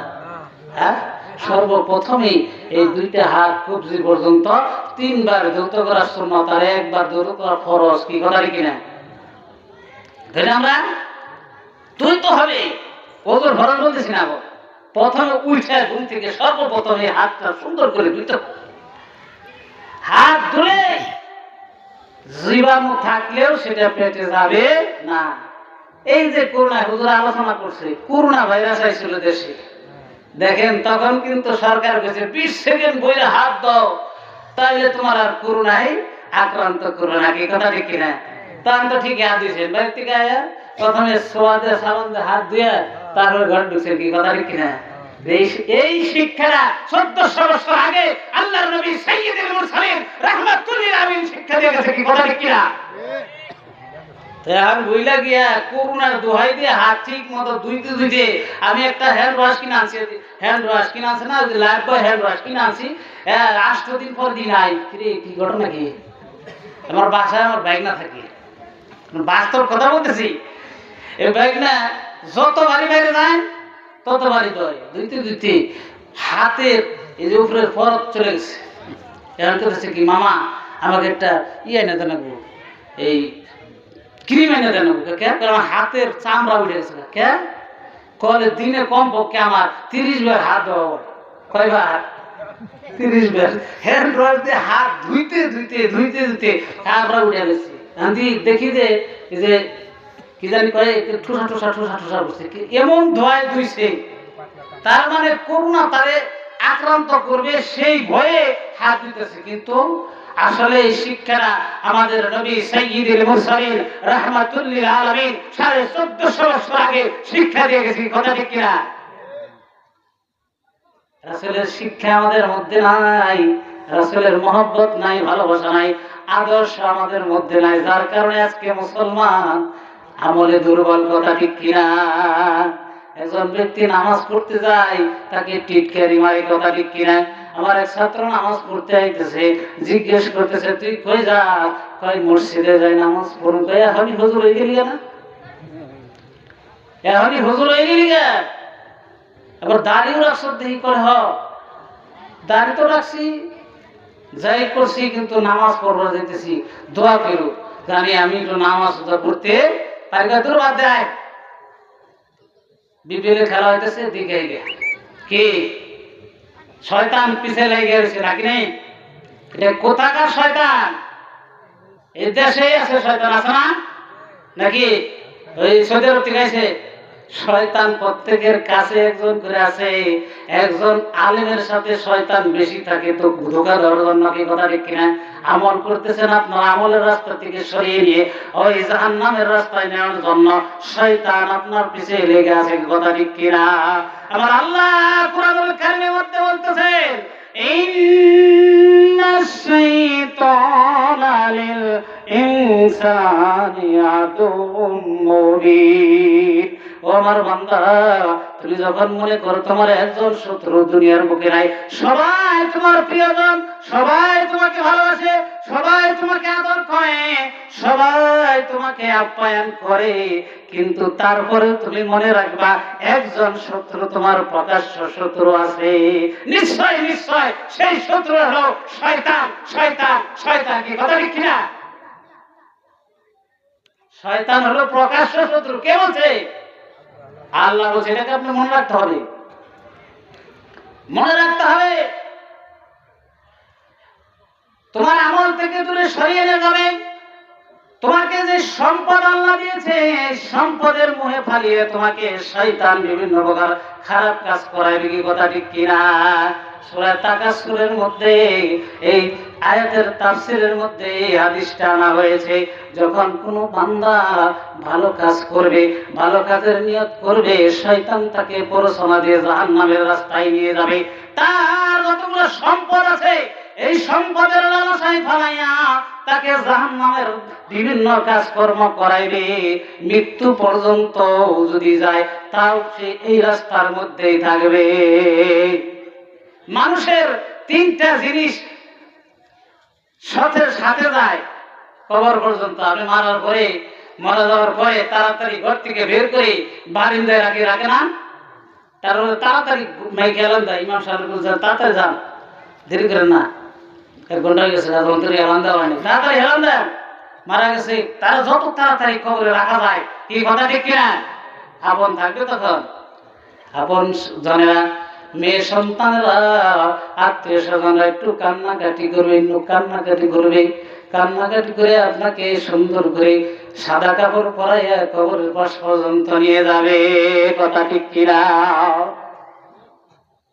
হ্যাঁ, সর্বপ্রথমেই এই 2টা হাত কবজি পর্যন্ত 3 বার ধৌত করা সুন্নাত, আর 1 বার ধৌত করা ফরজ, কি কথা ঠিক কিনা? তাহলে আমরা তুই তো হবে ওযুর ফরজ বলতেছি না, প্রথমে উঠে ঘুম থেকে সর্বপ্রথম এই হাতটা সুন্দর করে ধুইতে হবে। হাত ধুলে জীবাণু থাকলেও সেটা পেটে যাবে না। এই যে করোনা হুজুর আলোচনা করছে, করোনা ভাইরাস আইছিল দেশে, দেখেন তখন কিন্তু সরকার বলেছে 20 সেকেন্ড বইরে হাত দাও, তাইলে তোমার আর করোনায় আক্রান্ত করবে না, কি কথা ঠিক কিনা? তখন তো ঠিক হাত দিয়েছেন, বাড়ি থেকে আয়া প্রথমে সোয়াদে সাবান দিয়ে হাত ধুয়ে তারপরে ঘরে ঢুকছেন, কি কথা ঠিক কিনা? এই শিক্ষাটা 1400 বছর আগে আল্লাহর নবী সাইয়্যিদুল মুরসালিন রাহমাতুল লিল আলামিন শিক্ষা দিয়ে গেছে, কি কথা ঠিক কিনা? এখন বুইলা গিয়া করোনার দোহাই দিয়ে হাত ঠিক মতো ধুইতে আমি একটা হ্যান্ড ওয়াশ কিনে আনছি, না লাইফ বয় হ্যান্ড ওয়াশ কিনে আনছি, 8 দিন পর দিন আই, কি ঘটনা কি? আমার বাসায় আমার বাইক না থাকে, বাস্তব কথা বলতেছি। এই বাইক না যত বাড়ি বাইরে যায় তত বাড়ি দয়, ধুইতে হাতের এই যে উপরের ফরক চলে গেছে। এখন করতেছে কি, মামা আমাকে একটা এনে দেন, এই ক্রিম এনে দেন, আমার হাতের চামড়া উঠে গেছে। কে কলে দিনে কমপক্ষে আমার 30 বার হাত দেওয়া। কয়বার? 30 বার। হ্যান্ড ওয়াশ দিয়ে হাত ধুইতে চামড়া উঠে গেছে। দেখি যে এই যে কি জানি কয় ঠোসা করছে, এমন ধোয়ায় ধুইছে তার মানে করোনা তারে আক্রান্ত করবে সেই ভয়ে হাত দিতেছে। কিন্তু আসলে এই শিক্ষাটা আমাদের নবী সাইয়্যিদুল মুরসালিন রাহমাতুল্লিল আলামিন 1450 বছর আগে শিক্ষা দিয়ে গেছে। কথা ঠিক কিনা? রাসূলের শিক্ষা আমাদের মধ্যে নাই, রাসূলের মহব্বত নাই, ভালোবাসা নাই, আদর্শ আমাদের মধ্যে নাই, যার কারণে আজকে মুসলমান আমলে দুর্বল। কথা ঠিক কিনা? একজন ব্যক্তি নামাজ পড়তে যায়, তাকে টিটকারি মারে। কথা ঠিক কিনা? আমার এক ছাত্র নামাজ পড়তে আইতেছে, জিজ্ঞেস করতেছে তুই কই যা? কই মসজিদে যাই নামাজ পড়তে। এখনই হুজুর হয়ে গেলি না? এখনই হুজুর হয়ে গেলি না? আবার দাড়িও রাখছ দেখি করে। দাড়ি তো রাখছি, যাই করছি, কিন্তু নামাজ পড়বার যেতেছি, দোয়া করো জানি আমি একটু নামাজ পড়তে পারি। তোর বাদ দেয় বিপিএল খেলা হইতেছে, দিকে কি শয়তান পিছে লেগে গেছে নাকি নেই? এটা কোথাকার শয়তান? এই দেশে আছে শয়তান, আছে না নাকি? ওই সৌদি আরব থেকে আছে শয়তান। প্রত্যেকের কাছে একজন করে আছে। একজন আলেমের সাথে শয়তান বেশি থাকে তো ধোঁকা দেওয়ার জন্য। কি কথা ঠিক কিনা? আমল করতেছেন, আপনার আমলের রাস্তা থেকে সরিয়ে নিয়ে ওই জাহান্নামের রাস্তায় নেওয়ার জন্য শয়তান আপনার পিছে লেগে আছে। কথা ঠিক কিনা? আমার আল্লাহ কুরআনুল কারীমের মধ্যে বলতেছেন, ইন্নাশ শাইতানা লিল ইনসানি আদুউম মুবিন। ও আমার বান্দা, তুমি যখন মনে করো তোমার একজন শত্রু দুনিয়ার বুকে নাই, সবাই তোমার প্রিয়জন, সবাই তোমাকে ভালোবাসে, সবাই তোমাকে আদর করে, সবাই তোমাকে আপ্যায়ন করে, কিন্তু তারপরে তুমি মনে রাখবা একজন শত্রু, তোমার প্রকাশ্য শত্রু আছে। নিশ্চয় নিশ্চয় সেই শত্রু হলো শয়তান। শয়তান শয়তান। কি কথা ঠিক কিনা? শয়তান হলো প্রকাশ্য শত্রু। কে বলছে? আল্লাহ বলছে। এটাকে আপনি মনে রাখতে হবে, মনে রাখতে হবে। তোমার আমল থেকে দূরে সরিয়ে নিয়ে যাবে। তোমাকে যে সম্পদ আল্লাহ দিয়েছে, সম্পদের মুহে ফালিয়ে তোমাকে শয়তান বিভিন্ন প্রকার খারাপ কাজ করাইবে। কি কথা ঠিক কিনা? সূরা তাকাসুরের মধ্যে এই আয়াতের তাফসীরের মধ্যে এই হাদিসটা আনা হয়েছে। যখন কোনো বান্দা ভালো কাজ করবে, ভালো কাজের নিয়ত করবে, শয়তান তাকে প্ররোচনা দিয়ে জাহান্নামের রাস্তায় নিয়ে যাবে। তার যতগুলো সম্পদ আছে, এই সম্পদের লালসায় ফালাইয়া তাকে জাহান্নামের বিভিন্ন কাজকর্ম করাইবে। মৃত্যু পর্যন্ত যদি যায়, তাও সে এই রাস্তার মধ্যেই থাকবে। মানুষের তিনটা জিনিস সাথে সাথে যায় কবর পর্যন্ত। আপনি মারা যাওয়ার পরে তাড়াতাড়ি ঘর থেকে বের করে বারিন্দায় রাখে না? তাড়াতাড়ি মাইকে এলান দেয়, ইমাম সাহেব তাড়াতাড়ি যান, দেরি করেন না, 1 ঘন্টা হয়ে গেছে, এলান দেওয়া হয়নি, তাড়াতাড়ি এলান দেন। মারা গেছে, তারা যত তাড়াতাড়ি কবরে রাখা যায়। কি কথা ঠিক কিনা? আপন থাকবে তখন, আপন জনেরা, মেয়ে সন্তানেরা, আত্মীয় স্বজনরা একটু কান্নাকাটি করবে, কান্নাকাটি করে আপনাকে সুন্দর করে সাদা কাপড় পরাইয়া কবরের পাশ পর্যন্ত নিয়ে যাবে। কথা ঠিক কিনা?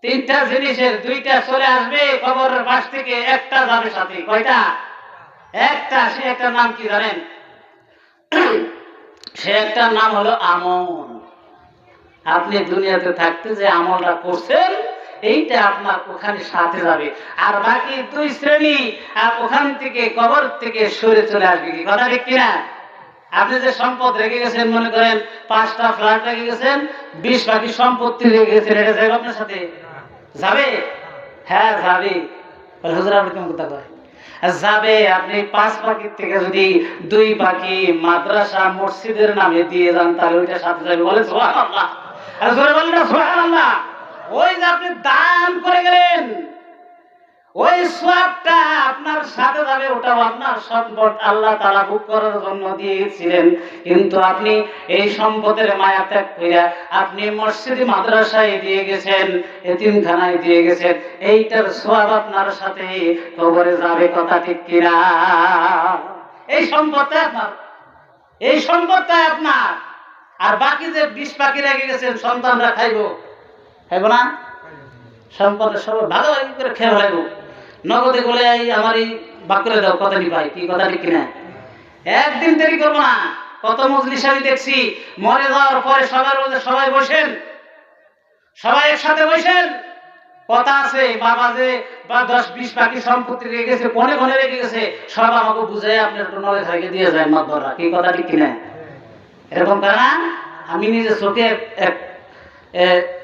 তিনটা জিনিসের দুইটা চলে আসবে কবরের পাশ থেকে, একটা যাবে সাথে। কয়টা? একটা। সে একটা নাম কি জানেন? সে একটা নাম হলো আমল। আপনি দুনিয়াতে থাকতে যে আমলটা করছেন, এইটা আপনার ওখানে সাথে যাবে। আর বাকি 2 শ্রেণী ওখান থেকে কবর থেকে সরে চলে আসবে। কি কথা ঠিক কিনা? আপনি যে সম্পদ রেখে গেছেন, মনে করেন 5টা ফ্ল্যাট রেখে গেছেন, 20 বাকি সম্পত্তি রেখে গেছেন, এটা যাবে আপনার সাথে? যাবে? হ্যাঁ যাবে। হুজুর আপনি কেমন কথা কয়? যাবে। আপনি 5 বাকির থেকে যদি 2 বাকি মাদ্রাসা মসজিদের নামে দিয়ে যান, তাহলে ওইটা সাথে যাবে। বলে সুবহানাল্লাহ। আর জোরে বলেন না সুবহানাল্লাহ। ওই যে আপনি দান করে গেলেন, ওই সওয়াবটা আপনার সাথে যাবে। ওটাও আপনার সম্পদ, আল্লাহ তাআলা ভোগ করার জন্য দিয়েছিলেন, কিন্তু আপনি এই সম্পদের মায়া ত্যাগ করে আপনি মসজিদে মাদ্রাসায় দিয়ে গেছেন, এতিমখানায় দিয়ে গেছেন, এইটার সওয়াব আপনার সাথে কবরে যাবে। কথা ঠিক কিনা? এই সম্পদটা আপনার, এই সম্পদটা আপনার। আর বাকি যে 20 বাকি রেখে গেছেন, সন্তানরা খাইবো, খাইব না? সম্পদের সবাই ভাগাভাগি করে খেয়ে ফেলাইব। নগদে বলে আমার এই ভাগ করে দাও, কথা নি পাই, কি কথা ঠিক কিনা? একদিন দেরি করবো না। কত মজলিস আমি দেখছি, মরে যাওয়ার পরে সবাই বসেন, সবাই একসাথে বসেন, কথা আছে বাবা যে বা 10-20 বাকি সম্পত্তি রেখে গেছে, কোনে কোনে রেখে গেছে, সব আমাকে বুঝাই আপনার একটু নলে থাকে দিয়ে যায় মাতবররা, কি কথা ঠিক কিনা? এরকম করে না? আমি নিজে চোখে এক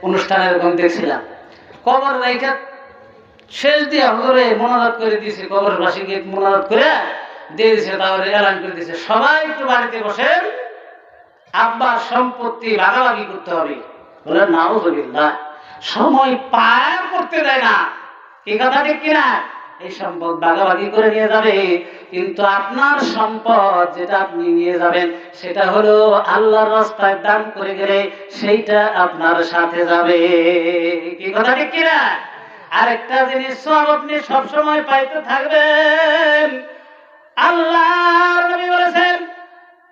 অনুষ্ঠানে এরকম দেখছিলাম। কবর রাইখা শেষ দিয়ে হুজুরে মোনাজাত করে দিয়েছে, কবরবাসীকে মোনাজাত করে দিয়ে দিয়েছে, তারপরে এলান করে দিয়েছে সবাই একটু বাড়িতে বসেন, আব্বার সম্পত্তি ভাগাভাগি করতে হবে। বলে নাউজুবিল্লাহ, সময় পার করতে দেয় না, কি কথা ঠিক কিনা? এই সম্পদ ভাগাভাগি করে নিয়ে যাবে, কিন্তু আপনার সম্পদ যেটা আপনি নিয়ে যাবেন সেটা হলো আল্লাহর রাস্তায় দান করে গেলে সেইটা আপনার সাথে যাবে, কি কথা ঠিক কিনা? আরেকটা জিনিস সব আপনি সবসময় পাইতে থাকবেন। আল্লাহর নবী বলেছেন,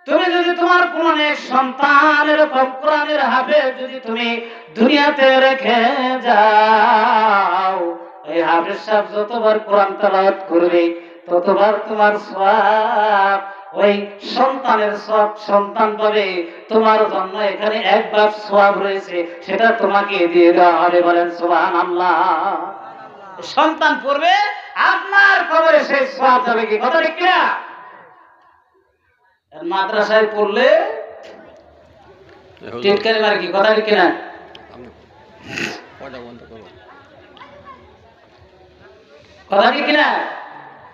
তুমি যদি তোমার কোন এক সন্তান এরকম কোরআনের হাফেজ যদি তুমি দুনিয়াতে রেখে যাও, এই হাফেজ সাহেব যতবার কোরআন তেলাওয়াত করবে ততবার তোমার সওয়াব ওই সন্তানের সব সন্তান পাবে। তোমার জন্য এখানে একবার সওয়াব রয়েছে, সেটা তোমাকে দিয়ে দেওয়া হবে। বলেন সুবহানাল্লাহ। সন্তান পড়বে, আপনার কবরে সেই সওয়াব যাবে, কি কথা ঠিক কিনা? মাদ্রাসায় পড়লে টিটকারি মারে, কি কথা ঠিক কিনা? কথা ঠিক কিনা?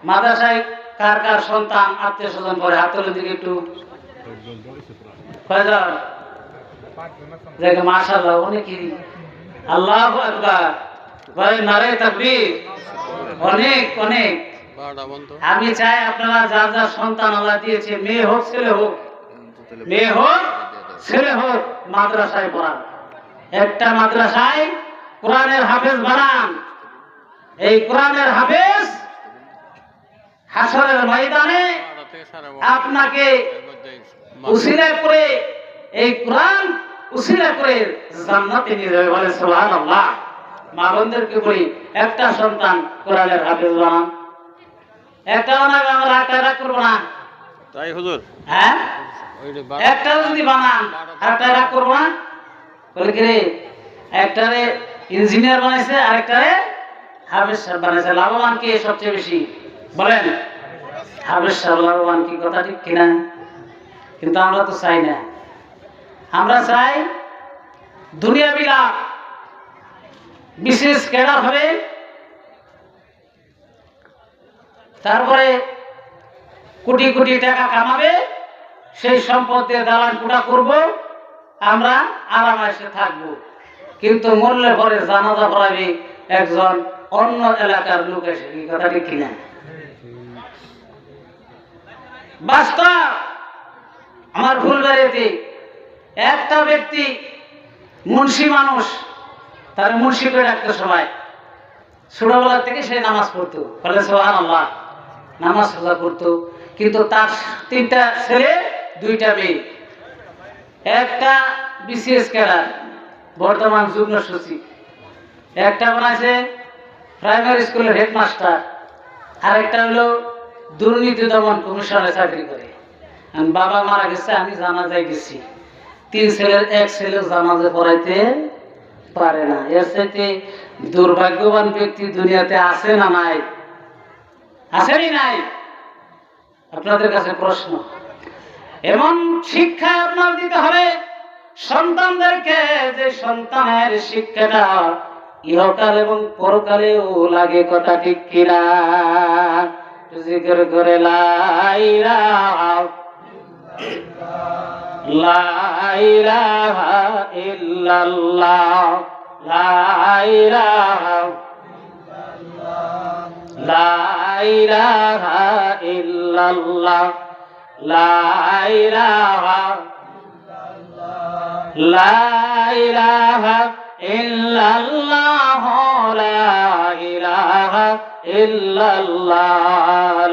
মাদ্রাসায় কার কার সন্তান আত্মীয় স্বজন পড়ে, হাত তোলের দিকে একটু। মাশাআল্লাহ, অনেকেরই। আল্লাহু আকবার, ভাই নারে তাকবীর, অনেক অনেক। আমি চাই আপনারা যার যার সন্তান আল্লাহ দিয়েছে, মেয়ে হোক ছেলে হোক, মেয়ে হোক ছেলে হোক, মাদ্রাসায় পড়ান। একটা মাদ্রাসায় কোরআনের হাফেজ বানান। এই কোরআনের হাফেজ হাসরের ময়দানে আপনাকে উসিলা করে, এই কোরআন উসিলা করে জান্নাতে নিয়ে যাবে। বলে সুবহানাল্লাহ। মা বোনদেরকে বলি, একটা সন্তান কোরআনের হাফেজ বানান। একটা বানাবে, আমরা একটা করবো না, তাই হুজুর? হ্যাঁ, একটা যদি বানান একটা রাগ করবো না। বলে কি রে, একটারে ইঞ্জিনিয়ার বানাইছে, আরেকটারে হাফেজ সাহেব বানাইছে, লাভবান কে সবচেয়ে বেশি? বলেন হাফেজ সাহেব লাভবান, কি কথা ঠিক কিনা? কিন্তু আমরা তো চাই না। আমরা চাই দুনিয়া বিলা বিশেষ ক্যাডার হবে, তারপরে কোটি কোটি টাকা কামাবে, সেই সম্পদ দিয়ে দালান কোটা করব, আমরা আরামাইশে থাকবো। কিন্তু মরলে পরে জানাজা পড়াবে একজন অন্য এলাকার লোক এসে, এই কথা ঠিক কিনা? বাস্তব। আমার ফুলবাড়িতে একটা ব্যক্তি মুন্সি মানুষ, তার মুন্সি করে ডাকতো সবাই। ছোটবেলা থেকে সে নামাজ পড়তো, বলে সুবহানাল্লাহ, নামাজ রোজা করতো। কিন্তু তার 3টা ছেলে 2টা মেয়ে। একটা বিসিএস ক্যাডার, বর্তমান যুগ্ম সচিব। একটা বানাইছে প্রাইমারি স্কুলের হেডমাস্টার, আর একটা হলো দুর্নীতি দমন কমিশনে চাকরি করে। বাবা মারা গেছে, আমি জানাজায় গেছি। 3 ছেলের এক ছেলে জানাজা পড়াইতে পারে না। এর চাইতে দুর্ভাগ্যবান ব্যক্তি দুনিয়াতে আছে না নাই? আসেনি নাই? আপনাদের কাছে প্রশ্ন। এমন শিক্ষা আপনার দিতে হবে সন্তানদেরকে, যে সন্তানের শিক্ষাটা ইহকাল এবং পরকালেও লাগে, কথা ঠিক কিনা? জিকির করে লা ইলাহা ইল্লাল্লাহ, লা ইলাহা ইল্লাল্লাহ, লা ইলাহা ইল্লাল্লাহ, লা ইলাহা ইল্লাল্লাহ,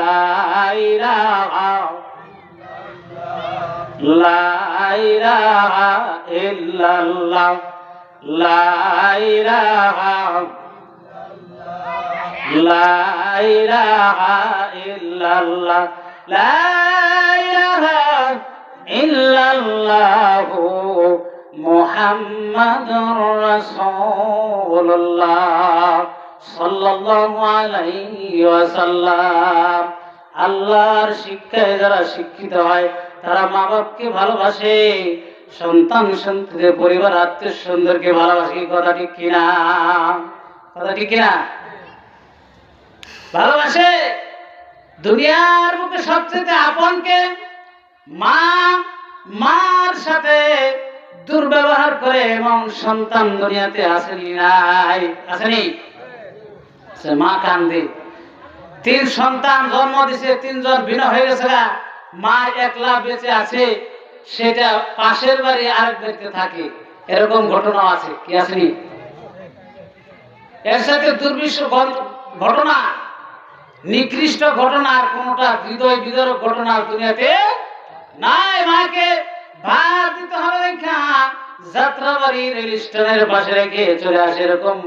লা ইলাহা লা ইলাহা ইল্লাল্লাহ, লা ইলাহা লা ইলাহা ইল্লাল্লাহ লা ইলাহা ইল্লাল্লাহু মুহাম্মাদুর রাসূলুল্লাহ সাল্লাল্লাহু আলাইহি ওয়াসাল্লাম। আল্লাহর শিক্ষায় যারা শিক্ষিত হয় তারা মা বাপকে ভালোবাসে, সন্তান সন্ততিদের পরিবার আত্মীয় স্বজনকে ভালোবাসে। কথা ঠিক কিনা? কথা ঠিক কিনা? ভালোবাসে। দুনিয়ার বুকে সবচেয়ে আপনকে মা, মার সাথে দুর্ব্যবহার করে এমন সন্তান দুনিয়াতে আসেনি, নাই আসেনি? মা কান্দে, 3 সন্তান জন্ম দিছে, 3 জন ভিন্ন হয়ে গেছে, মা একলা বেঁচে আছে, সেটা পাশের বাড়ি আরেক বাড়িতে থাকে, এরকম ঘটনা আছে কি আসেনি? এর সাথে দুর্বিষহ ঘটনা, নিকৃষ্ট ঘটনা আর কোনটা হৃদয় বিদারক ঘটনা দুনিয়াতে নাই। মাকে ভাত দিতে হবে দেখা যাত্রাবাড়ি রেল স্টেশনের পাশে রেখে চলে আসে, এরকম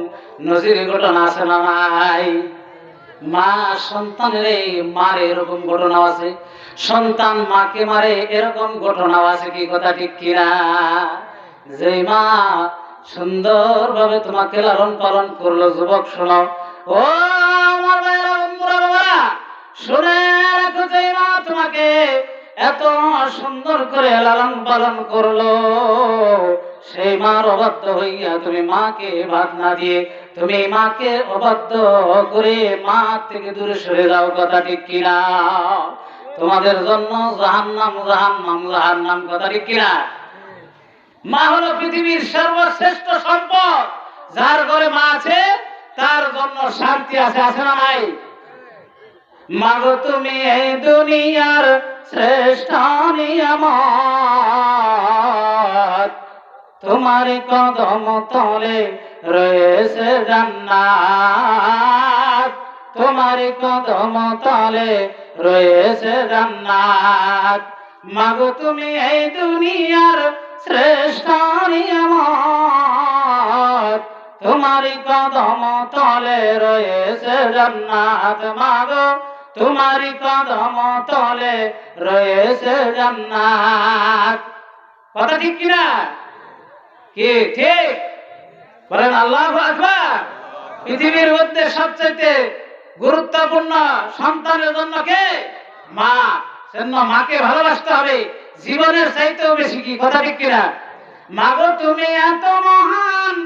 নজির ঘটনা আছে না নাই? মা সন্তানের মারে, এরকম ঘটনা আছে। সন্তান মাকে মারে, এরকম ঘটনা আছে কি? কথা ঠিক কিনা? যে মা সুন্দরভাবে তোমাকে লালন পালন করলো, যুবক শোনো, ও আমার ভাইরা, বন্ধুরা, বাবারা, শুনে রাখো, যে মা তোমাকে এত সুন্দর করে লালন পালন করলো, সেই মার অবাধ্য হইয়া তুমি মাকে ভাত না দিয়ে তুমি মাকে অবাধ্য করে মা থেকে দূরে সরে যাও। কথা ঠিক কিনা? তোমাদের জন্য জাহান্নাম, জাহান্নাম, জাহান্নাম। কথা ঠিক কিনা? মা হলো পৃথিবীর সর্বশ্রেষ্ঠ সম্পদ। যার ঘরে মা আছে তার জন্য শান্তি আছে, আছে না নাই? মাগো তুমি এই দুনিয়ার শ্রেষ্ঠ নিয়ামত, তোমার কদম তলে রয়েছে জান্নাত, তোমার কদম তলে রয়েছে জান্নাত। মাগো তুমি এই দুনিয়ার শ্রেষ্ঠ নিয়ামত, তোমার কদম তলে রয়েছে জান্নাত। মাগো তোমার কদম তলে রয়েছে জান্নাত। কথা ঠিক কিনা? কি ঠিক? বলেন আল্লাহু আকবার। পৃথিবীর মধ্যে সবচেয়ে গুরুত্বপূর্ণ সন্তানের জন্য কে? মা। সেজন্য মাকে ভালোবাসতে হবে জীবনের চাইতেও বেশি। কি কথা ঠিক কিনা? মাগো তুমি এত মহান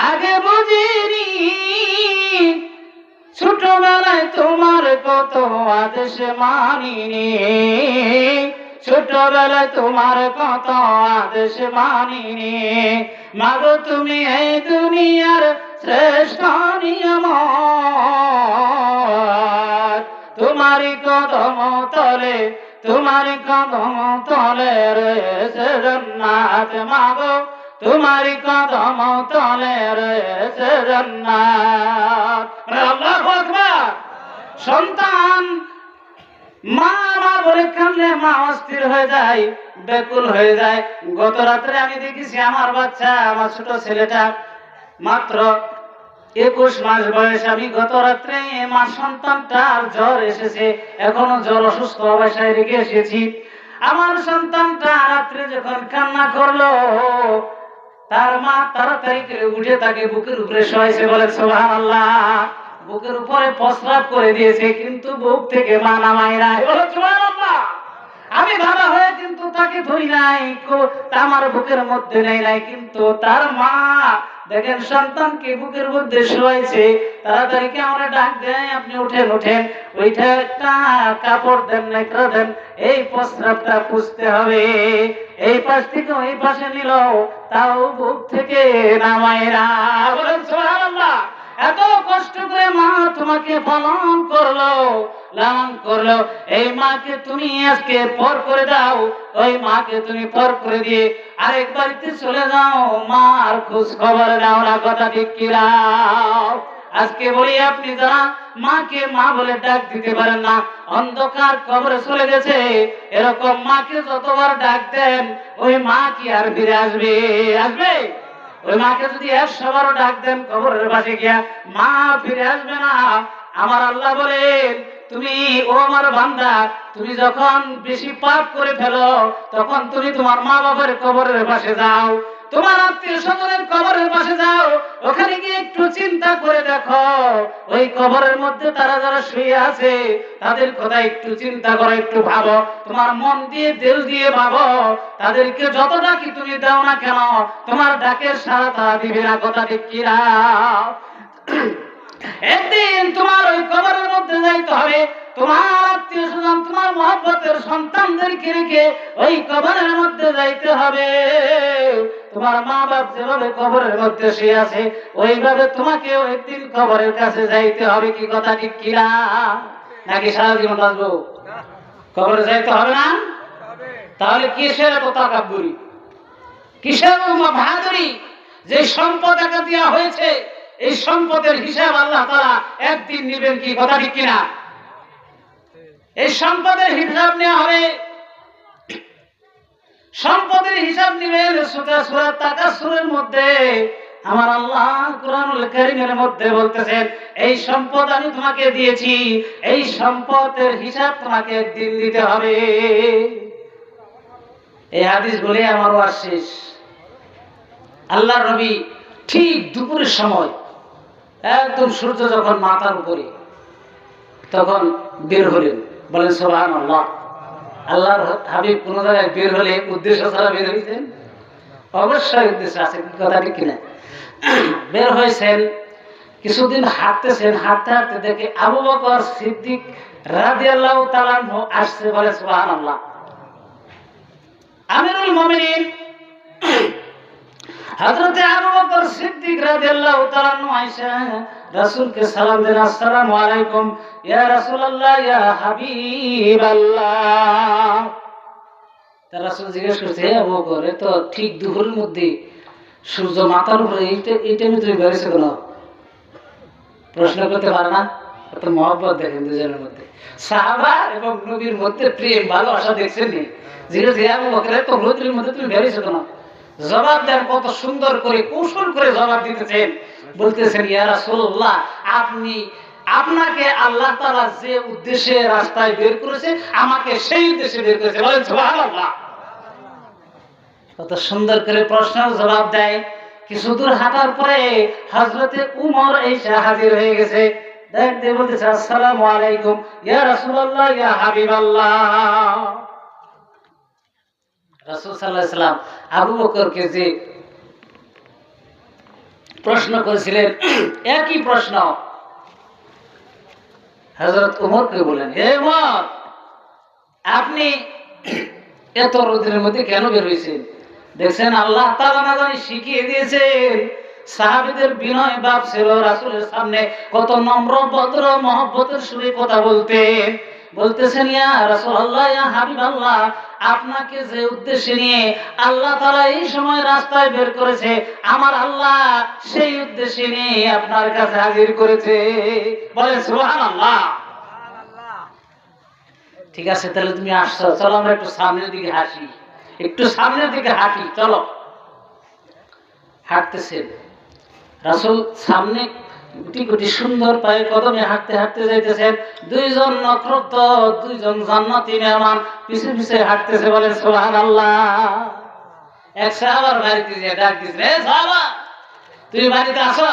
আগে বুঝিনি, ছোটবেলায় তোমার কত আদেশ মানিনি, ছোটবেলায় তোমার কত আদেশ মানিনি। মাগো তুমি এই দুনিয়ার শ্রেষ্ঠ নিয়ামত, তোমারই কদম তলে, তোমারই কদম তলে রয়েছে জান্নাত। মাগো তোমারই কদম তলে রয়েছে জান্নাত। আল্লাহু আকবার। সন্তান মা মা বলে কাঁদলে মা অস্থির হয়ে যায়, ব্যাকুল হয়ে যায়। গত রাত্রে আমি দেখেছি আমার বাচ্চা, আমার ছোট ছেলেটা মাত্র 21 মাস বয়স। আমি গত রাত্রে মা সন্তানটার জ্বর এসেছে, এখনো জ্বর, অসুস্থ অবস্থায় রেখে এসেছি। আমার সন্তানটা রাত্রে যখন কান্না করলো, তার মা তাড়াতাড়ি করে উঠে তাকে বুকের উপরে শোয়াইছে। বলে সুবহানাল্লাহ। বুকের উপরে প্রস্রাব করে দিয়েছে, কিন্তু বুক থেকে মা নামায় নাই। বলে সুবহানাল্লাহ। আমি বাবা হয়ে কিন্তু তাকে ধরি নাই, আমার বুকের মধ্যে নেই নাই, কিন্তু তার মা দেখেন সন্তানকে বুকের মধ্যে শোয়াইছে। তাড়াতাড়ি কে আমরা ডাক দেয়, আপনি উঠেন, উঠেন, ওইটা একটা কাপড় দেন, নেকড়া দেন, এই প্রস্রাবটা পুছতে হবে। এই পাশ থেকে ওই পাশে নিল, তাও বুক থেকে নামায় না। বলেন সুবহানাল্লাহ। এত কষ্ট করে মা তোমাকে পালন করলো, লালন করলো, এই মাকে তুমি আজকে পর করে দাও। ওই মাকে তুমি পর করে দিয়ে আরেক বাড়িতে চলে যাও, মার খোঁজ খবর নাও না। কথা ঠিক কিনা? আজকে বলি, আপনি যারা মাকে মা বলে ডাক দিতে পারেন না, অন্ধকার কবরে চলে গেছে, এরকম মাকে যতবার ডাক দেন, ওই মা কি আর ফিরে আসবে? আসবে? ওই মাকে যদি 100 বারও ডাক দেন কবরের পাশে গিয়া, মা ফিরে আসবে না। আমার আল্লাহ বলেন, তুমি ও আমার বান্দা, তুমি যখন বেশি পাপ করে ফেলো তখন তুমি তোমার মা বাবার কবরের পাশে যাও, তোমার আত্মীয় স্বজনের কবরের পাশে যাও, ওখানে গিয়ে একটু চিন্তা করে দেখো ওই কবরের মধ্যে তারা যারা শুয়ে আছে তাদের কথা একটু চিন্তা করো, একটু ভাবো, তোমার মন দিয়ে দিল দিয়ে ভাবো, তাদেরকে যত ডাকি তুমি দাও না কেন তোমার ডাকের সাড়া তারা দিবে না। কথা ঠিক কিনা? একদিন তোমার ওই কবরের মধ্যে যাইতে হবে, তোমার আত্মীয় স্বজন তোমার মহব্বতের সন্তানদেরকে রেখে ওই কবরের মধ্যে যাইতে হবে। তোমার মা বাপ যেভাবে কবরের মধ্যে শুয়ে আছে ওইভাবে তোমাকেও একদিন কবরের কাছে যাইতে হবে। কি কথা ঠিক কিনা? নাকি সারা জীবন বাঁচবো? কবরে যাইতে হবে না? তাহলে কিসের এত তাকাব্বুরি, কিসের বাহাদুরি? যে সম্পদ একা দেওয়া হয়েছে এই সম্পদের হিসাব আল্লাহ তাআলা একদিন নেবেন। কি কথা ঠিক কিনা? এই সম্পদের হিসাব নেওয়া হবে, সম্পদের হিসাব নেবেন। সূরা তাকাসুরের মধ্যে আমার আল্লাহ কোরআনুল কারীমের মধ্যে বলতেছেন, এই সম্পদ আমি তোমাকে দিয়েছি, এই সম্পদের হিসাব তোমাকে একদিন দিতে হবে। এই হাদিস বলে আমার ওয়াজ শেষ। আল্লাহর নবী ঠিক দুপুরের সময় একদম সূর্য যখন মাথার উপরে তখন বের হলেন। বলেন সুবহানাল্লাহ। আল্লাহর হাবিব কোন জায়গায় বের হলে উদ্দেশ্য ছাড়া বের হয়েছেন? অবশ্যই উদ্দেশ্য আছে। কি কথা ঠিক কিনা? বের হয়েছেন, কিছুদিন হাঁটতেছেন, হাঁটতে হাঁটতে দেখে আবু বকর সিদ্দিক রাদিয়াল্লাহু তাআলা আনহু আসছে। বলে সুবহানাল্লাহ। আমিরুল মুমিনিন হযরতে আবু বকর সিদ্দিক রাদিয়াল্লাহু তাআলা আনহু আয়েশা রাসূলকে সালাম দেন, আসসালামু আলাইকুম ইয়া রাসূলুল্লাহ ইয়া হাবিবাল্লাহ। তার রাসূল জিজ্ঞেস করছে, হে আবু বকর, এ তো ঠিক দুপুরের মধ্যে সূর্য মাথার উপরে, এই টাইমে তুমি বেরিয়েছো কেন? প্রশ্ন করতে পারে না? এত মহব্বত দেখেন দুজনের মধ্যে, সাহাবা এবং নবীর মধ্যে প্রেম ভালোবাসা দেখছেন নি? জিজ্ঞেস, হে আবু বকর, এত রোদের মধ্যে তুমি বেরিয়েছো কেন? জবাব দেন, কত সুন্দর করে কৌশল করে জবাব দিতেছেন। বলতেছেন, ইয়া রাসূলুল্লাহ, আপনাকে আল্লাহ তাআলা যে উদ্দেশ্যে রাস্তায় বের করেছে আমাকে সেই উদ্দেশ্যে বের করেছে। বলেন সুবহানাল্লাহ। কত সুন্দর করে প্রশ্নের জবাব দেয়। কিছু দূর হাঁটার পরে হযরতে উমর এসে হাজির হয়ে গেছে। দেখতে বলতেছে, আসসালামু আলাইকুম ইয়া রাসূলুল্লাহ ইয়া হাবিবাল্লাহ। রাসূল সাল্লাল্লাহু আলাইহি ওয়াসাল্লাম আবু বকরকে যে প্রশ্ন করেছিলেন একই প্রশ্ন হযরত উমরকে বলেন, হে উমর, আপনি এত রোদের মধ্যে কেন বের হয়েছেন? দেখছেন আল্লাহ তাআলা না জানি শিখিয়ে দিয়েছেন সাহাবীদের বিনয় ভাব ছিল, রাসূলের সামনে কত নম্র ভদ্র মহব্বতের সুরে কথা বলতেন। বলতেছেন, ইয়া রাসূলুল্লাহ ইয়া হাবিবাল্লাহ, আপনাকে যে উদ্দেশ্যে নিয়ে আল্লাহ তাআলা এই সময় রাস্তায় বের করেছে আমার আল্লাহ সেই উদ্দেশ্যে নিয়ে আপনার কাছে হাজির করেছে। বলে সুবহানাল্লাহ। ঠিক আছে, তাহলে তুমি আসছো, চলো আমরা একটু সামনের দিকে হাসি, একটু সামনের দিকে হাঁটি, চলো। হাঁটতেছেন রাসূল, সামনে গুটি গুটি সুন্দর পায়ে কদমে হাঁটতে হাঁটতে যাইতেছেন। দুইজন নক্ষত্র, দুইজন জান্নাতি মেহমান পিছে পিছে হাঁটতেছে। বলেন সুবহানাল্লাহ। এক সাহাবার বাড়িতে যে ডাক দিয়েছে, হে সাহাবা, তুমি বাড়িতে আসো,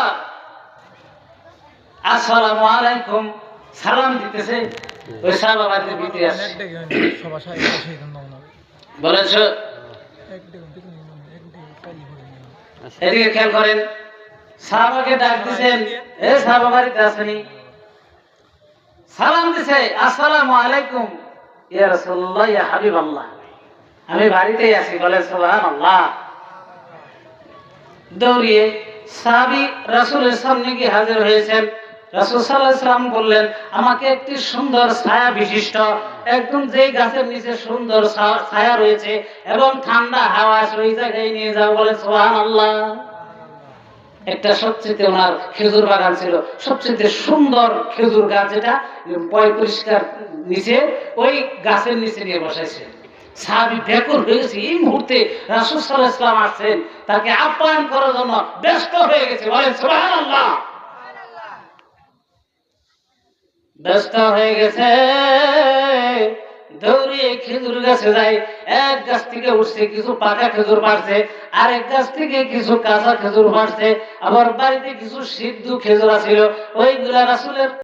আসসালামু আলাইকুম সালাম দিতেছে। ওই সাহাবা বাড়িতে ভিতরে আসে। বলেছ, এদিকে খেয়াল করেন, সাহাবাকে ডাক দিছেন, এ সাহাবা বাড়িতে আসেনি? সালাম দিছে, আসসালামু আলাইকুম ইয়া রাসূলুল্লাহ ইয়া হাবিবাল্লাহ, আমি বাড়িতেই আছি। বলে সুবহানাল্লাহ। দৌড়িয়ে সাহাবী রাসূলের সামনে গিয়ে হাজির হয়েছেন। রাসূল সাল্লাল্লাহু আলাইহি ওয়াসাল্লাম বললেন, আমাকে একটি সুন্দর ছায়া বিশিষ্ট, একদম যে গাছের নিচে সুন্দর ছায়া রয়েছে এবং ঠান্ডা হাওয়া সেই জায়গায় নিয়ে যাও। বলে সুবহানাল্লাহ। একটা সবচেয়ে ওনার খেজুর বাগান ছিল, সবচেয়ে সুন্দর খেজুর গাছ, যেটা পরিষ্কার নিচে, ওই গাছের নিচে নিয়ে বসাইছে। সাহাবী ব্যাকুল হয়ে গেছে। এই মুহূর্তে রাসূল সাল্লাল্লাহু আলাইহি ওয়াসাল্লাম আসছেন, তাকে আপ্যায়ন করার জন্য ব্যস্ত হয়ে গেছে। বলেন সুবহানাল্লাহ। ব্যস্ত হয়ে গেছে, দৌড়িয়ে খেজুর গাছে যায়। এক গাছ থেকে উঠছে, কিছু পাকা খেজুর পাড়ছে, আরেক গাছ থেকে কিছু কাঁচা খেজুর পাড়ছে, আবার বাড়িতে কিছু সিদ্ধ খেজুর ছিল, ওইগুলা রাসূলের